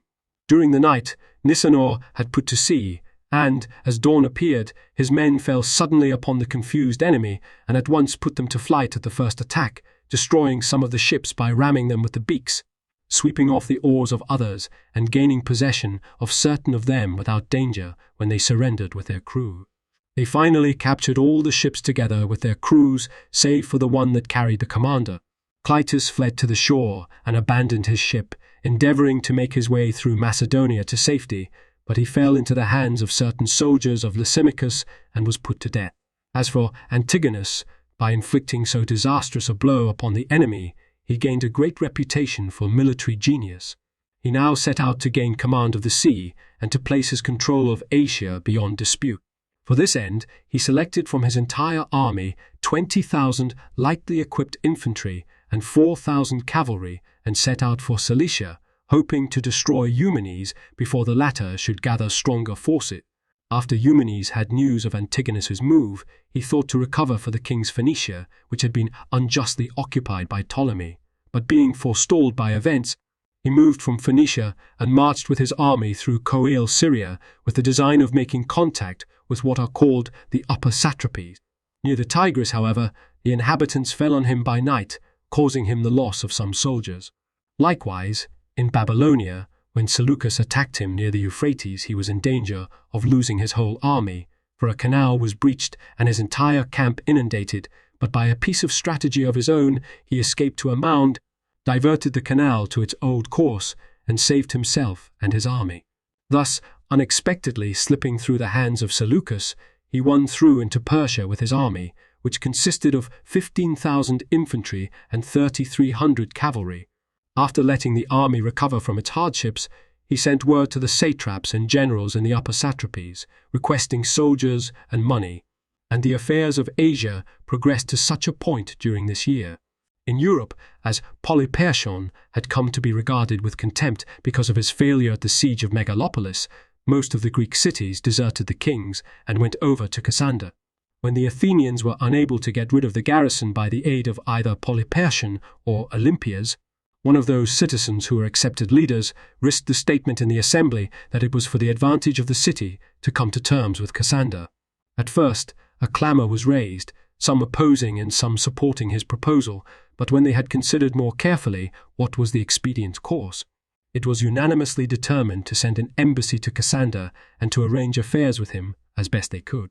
During the night, Nicanor had put to sea, and, as dawn appeared, his men fell suddenly upon the confused enemy and at once put them to flight at the first attack, destroying some of the ships by ramming them with the beaks, sweeping off the oars of others, and gaining possession of certain of them without danger when they surrendered with their crew. They finally captured all the ships together with their crews, save for the one that carried the commander. Clytus fled to the shore and abandoned his ship, endeavoring to make his way through Macedonia to safety, but he fell into the hands of certain soldiers of Lysimachus and was put to death. As for Antigonus, by inflicting so disastrous a blow upon the enemy, he gained a great reputation for military genius. He now set out to gain command of the sea and to place his control of Asia beyond dispute. For this end, he selected from his entire army 20,000 lightly equipped infantry and 4,000 cavalry and set out for Cilicia, hoping to destroy Eumenes before the latter should gather stronger forces. After Eumenes had news of Antigonus's move, he thought to recover for the king's Phoenicia, which had been unjustly occupied by Ptolemy. But being forestalled by events, he moved from Phoenicia and marched with his army through Coele Syria with the design of making contact with what are called the upper satrapies. Near the Tigris, however, the inhabitants fell on him by night, causing him the loss of some soldiers. Likewise, in Babylonia, when Seleucus attacked him near the Euphrates, he was in danger of losing his whole army, for a canal was breached and his entire camp inundated, but by a piece of strategy of his own he escaped to a mound, diverted the canal to its old course, and saved himself and his army. Thus, unexpectedly slipping through the hands of Seleucus, he won through into Persia with his army, which consisted of 15,000 infantry and 3,300 cavalry. After letting the army recover from its hardships, he sent word to the satraps and generals in the upper satrapies, requesting soldiers and money, and the affairs of Asia progressed to such a point during this year. In Europe, as Polyperchon had come to be regarded with contempt because of his failure at the siege of Megalopolis, most of the Greek cities deserted the kings and went over to Cassander. When the Athenians were unable to get rid of the garrison by the aid of either Polyperchon or Olympias, one of those citizens who were accepted leaders risked the statement in the assembly that it was for the advantage of the city to come to terms with Cassander. At first, a clamour was raised, some opposing and some supporting his proposal, but when they had considered more carefully what was the expedient course, it was unanimously determined to send an embassy to Cassander and to arrange affairs with him as best they could.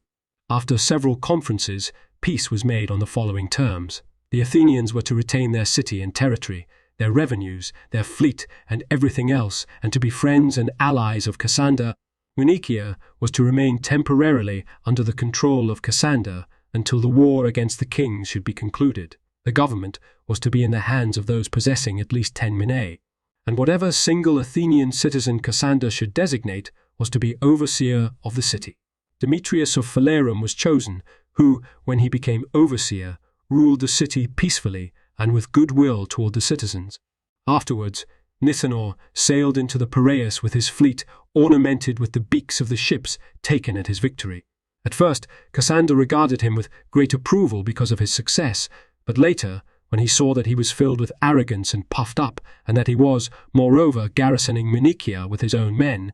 After several conferences, peace was made on the following terms. The Athenians were to retain their city and territory, their revenues, their fleet, and everything else, and to be friends and allies of Cassander. Phoenicia was to remain temporarily under the control of Cassander until the war against the kings should be concluded. The government was to be in the hands of those possessing at least 10 minae, and whatever single Athenian citizen Cassander should designate was to be overseer of the city. Demetrius of Phalerum was chosen, who, when he became overseer, ruled the city peacefully and with goodwill toward the citizens. Afterwards, Nithanor sailed into the Piraeus with his fleet ornamented with the beaks of the ships taken at his victory. At first, Cassander regarded him with great approval because of his success, but later, when he saw that he was filled with arrogance and puffed up, and that he was, moreover, garrisoning Munichia with his own men,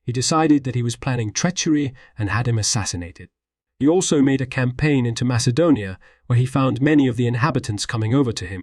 he decided that he was planning treachery and had him assassinated. He also made a campaign into Macedonia, where he found many of the inhabitants coming over to him.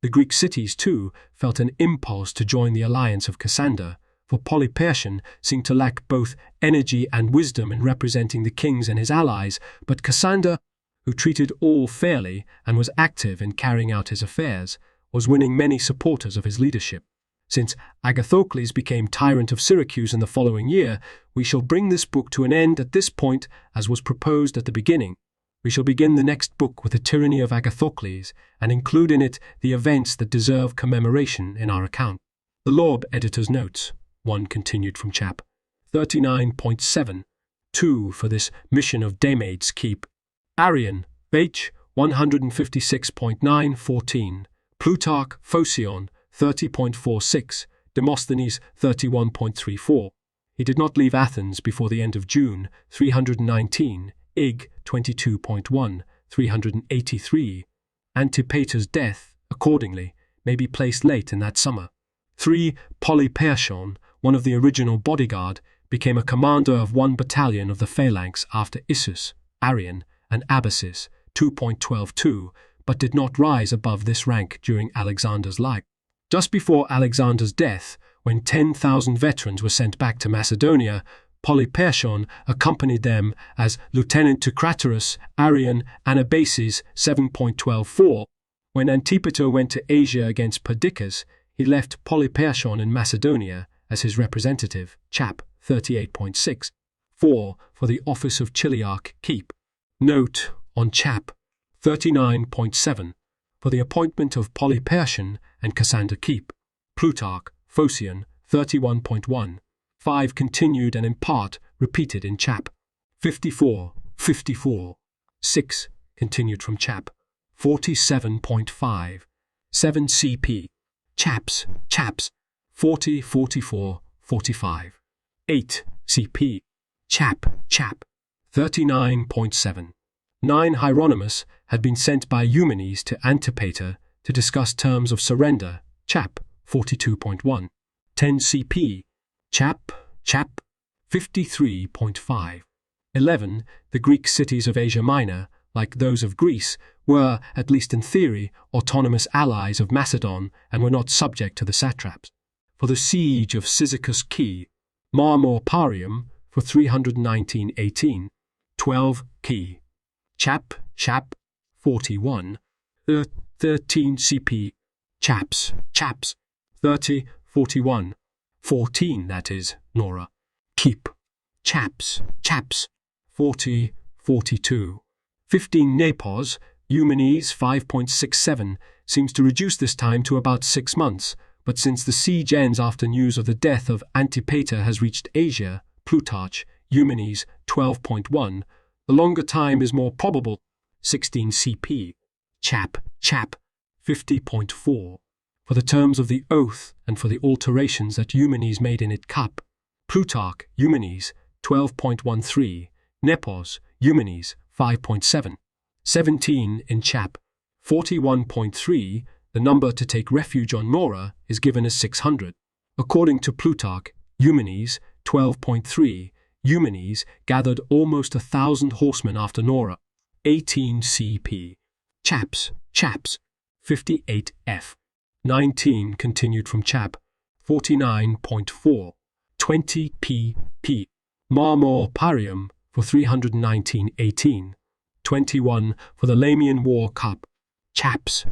The Greek cities, too, felt an impulse to join the alliance of Cassander, for Polyperchon seemed to lack both energy and wisdom in representing the kings and his allies, but Cassander, who treated all fairly and was active in carrying out his affairs, was winning many supporters of his leadership. Since Agathocles became tyrant of Syracuse in the following year, we shall bring this book to an end at this point as was proposed at the beginning. We shall begin the next book with the tyranny of Agathocles and include in it the events that deserve commemoration in our account. The Lord Editor's Notes. 1 continued from chap. 39.7. 2 for this mission of Demades keep. Arrian, H. 156.914. Plutarch, Phocion, 30.46, Demosthenes 31.34. He did not leave Athens before the end of June 319, Ig 22.1, 383. Antipater's death, accordingly, may be placed late in that summer. 3. Polyperchon, one of the original bodyguard, became a commander of one battalion of the phalanx after Issus, Arrian, and Abbasis 2.12.2, but did not rise above this rank during Alexander's life. Just before Alexander's death, when 10,000 veterans were sent back to Macedonia, Polyperchon accompanied them as lieutenant to Craterus, Arrian, Anabasis 7.12.4. When Antipater went to Asia against Perdiccas, he left Polyperchon in Macedonia as his representative, chap. 38.6, 4 for the office of Chiliarch keep. Note on chap. 39.7 for the appointment of Polyperchon and Cassander keep. Plutarch, Phocion, 31.1, 5 continued and in part repeated in chap. 54, 6 continued from chap. 47.5, 7 CP, chaps, 40, 44, 45. 8 CP, chap, 39.7. 9 Hieronymus had been sent by Eumenes to Antipater to discuss terms of surrender, chap, 42.1. 10 CP, chap, 53.5. 11 The Greek cities of Asia Minor, like those of Greece, were, at least in theory, autonomous allies of Macedon and were not subject to the satraps. For the siege of Cyzicus Key, Marmor Parium, for 319-18, 12 Key, chap, 41, 13 CP, chaps, 30, 41, 14 that is, Nora, keep, chaps, 40, 42. 15 Nepos, Eumenes 5.67, seems to reduce this time to about 6 months, but since the siege ends after news of the death of Antipater has reached Asia, Plutarch, Eumenes 12.1, the longer time is more probable, 16 CP, chap, 50.4, for the terms of the oath and for the alterations that Eumenes made in it cap. Plutarch, Eumenes 12.13, Nepos, Eumenes 5.7, 17 in chap. 41.3, the number to take refuge on Nora is given as 600. According to Plutarch, Eumenes 12.3, Eumenes gathered almost 1,000 horsemen after Nora. 18 CP, chaps, 58F. 19 continued from chap. 49.4, 20 PP, Marmor Parium for 319-18, 21 for the Lamian War Cup, chaps,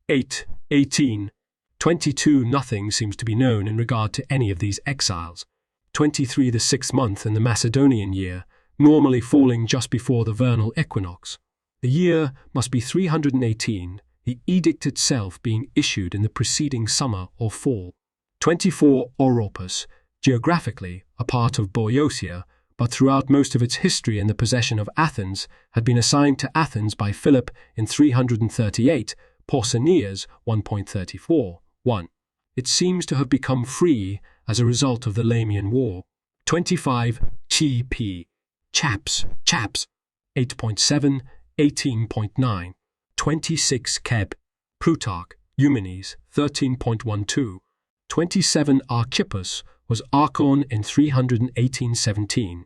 8, 18, 22 nothing seems to be known in regard to any of these exiles, 23 the 6th month in the Macedonian year, normally falling just before the vernal equinox. The year must be 318, the edict itself being issued in the preceding summer or fall. 24 Oropus, geographically a part of Boeotia, but throughout most of its history in the possession of Athens, had been assigned to Athens by Philip in 338, Pausanias 1.34, 1. It seems to have become free as a result of the Lamian War. 25 TP, chaps, 8.7, 18.9, 26 Keb, Plutarch, Eumenes 13.12, 27 Archippus was Archon in 318-17.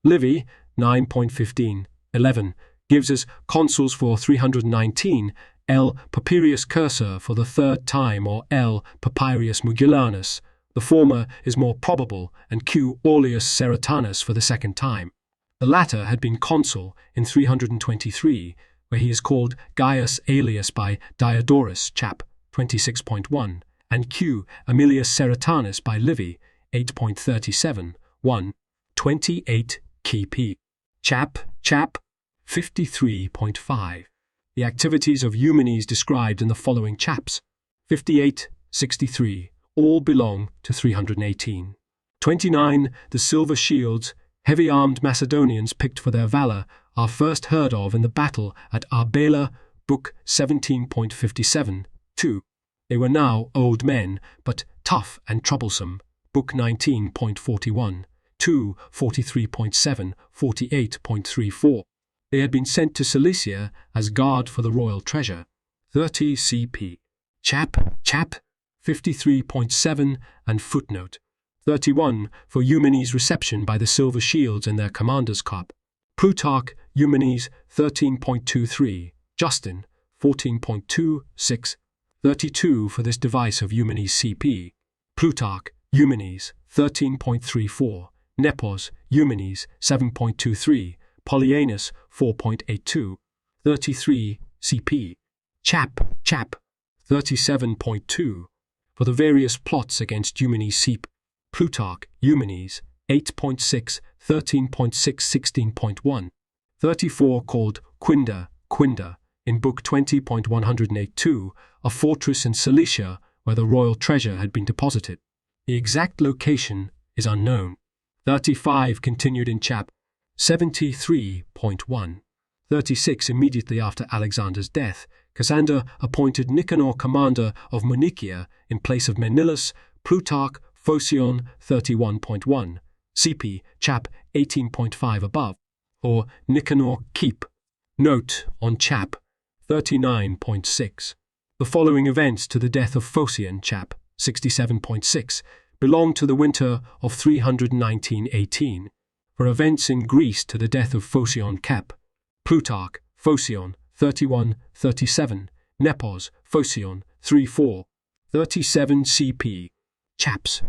Livy 9.15, 11 gives us consuls for 319, L. Papirius Cursor for the 3rd time or L. Papirius Mugellanus. The former is more probable, and Q. Aulus Serratanus for the 2nd time. The latter had been consul in 323, where he is called Gaius Aelius by Diodorus chap. 26.1, and Q. Aemilius Serratanus by Livy 8.37, 1, 28 Kp. Chap. 53.5. The activities of Eumenes described in the following chaps. 58, 63, all belong to 318. 29. The silver shields, heavy-armed Macedonians picked for their valour, are first heard of in the battle at Arbela, Book 17.57, 2. They were now old men, but tough and troublesome, Book 19.41, 2, 43.7, 48.34. They had been sent to Cilicia as guard for the royal treasure. 30 CP. Chap. 53.7 and footnote. 31 for Eumenes' reception by the silver shields in their commander's cup. Plutarch, Eumenes 13.23, Justin 14.26, 32 for this device of Eumenes CP. Plutarch, Eumenes 13.34, Nepos, Eumenes 7.23, Polyaenus 4.82, 33 CP. Chap 37.2 for the various plots against Eumenes Seep, Plutarch, Eumenes, 8.6, 13.6, 16.1. 34 called Quinda, in Book 20.182, a fortress in Cilicia where the royal treasure had been deposited. The exact location is unknown. 35 continued in Chap 73.1. 36 immediately after Alexander's death, Cassander appointed Nicanor commander of Munichia in place of Menelaus, Plutarch, Phocion 31.1, CP Chap 18.5 above, or Nicanor keep. Note on Chap 39.6. The following events to the death of Phocion, Chap 67.6, belong to the winter of 319-18. For events in Greece to the death of Phocion, Cap, Plutarch, Phocion 31-37, Nepos, Phocion 3-4, 37 CP, Chaps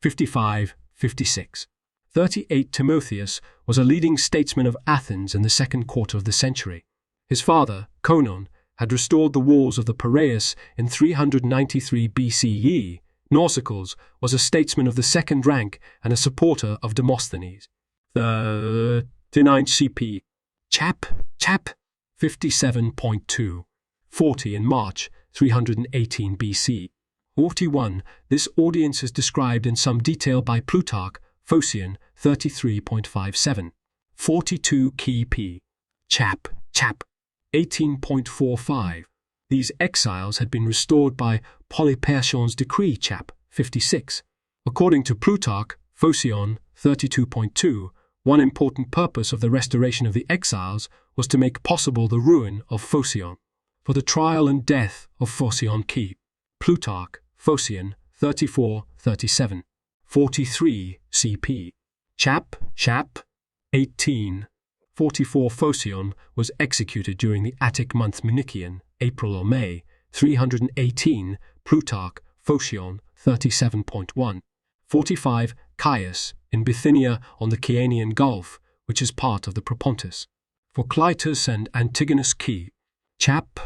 55-56. 38 Timotheus was a leading statesman of Athens in the second quarter of the century. His father, Conon, had restored the walls of the Piraeus in 393 BCE. Nausicles was a statesman of the second rank and a supporter of Demosthenes. 39 CP, Chap 57.2, 40 in March 318 BC. 41. This audience is described in some detail by Plutarch, Phocion 33.57. 42 Key P. Chap 18.45. These exiles had been restored by Polyperchon's decree, Chap 56. According to Plutarch, Phocion 32.2, one important purpose of the restoration of the exiles was to make possible the ruin of Phocion. For the trial and death of Phocion Key, Plutarch, Phocion 34-37. 43 CP. Chap 18. 44 Phocion was executed during the Attic month Munichian, April or May, 318, Plutarch, Phocion 37.1. 45 Caius, in Bithynia on the Chianian Gulf, which is part of the Propontis. For Clytus and Antigonus Key, Chap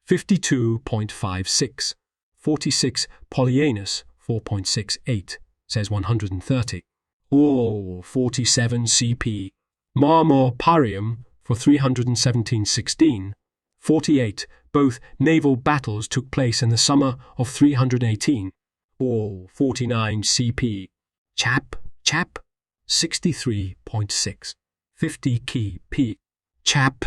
52.56. 46 Polyaenus 4.68, says 130. 47 CP. Marmor Parium for 317-16. 48. Both naval battles took place in the summer of 318. 49 CP. Chap 63.6. 50 Key P. Chap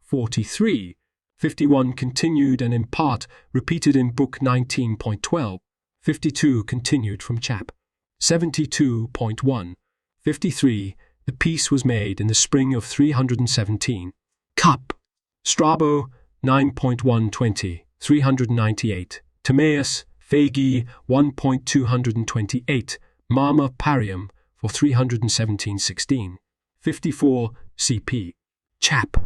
43. 51 continued and in part repeated in Book 19.12. 52 continued from Chap 72.1. 53. The peace was made in the spring of 317. Cup. Strabo 9.120, 398. Timaeus, Phagi 1.228. Marmor Parium for 317-16. 54 CP. Chap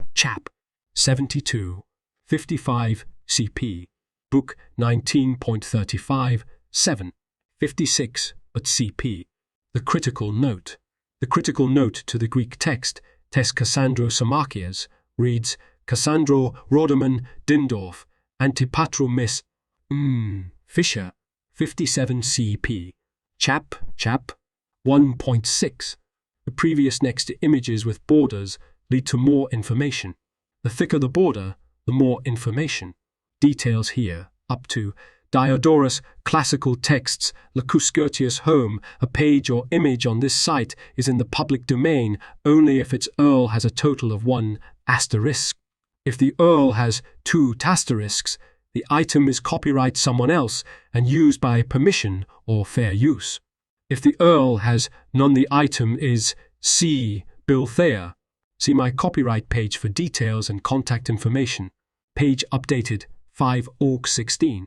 72. 55 CP. Book 19.35, 7. 56 but CP. The critical note. The critical note to the Greek text, Tes Cassandro Samarchias, reads Cassandro Roderman Dindorf, Antipatro Miss Fisher, 57 CP. Chap 1.6. The previous next to images with borders lead to more information. The thicker the border, the more information. Details here, up to Diodorus Classical Texts, Lacus Curtius Home. A page or image on this site is in the public domain only if its URL has a total of 1 asterisk. If the URL has 2 asterisks, the item is copyright someone else and used by permission or fair use. If the URL has none, the item is C. Bill Thayer. See my copyright page for details and contact information. Page updated 5/16.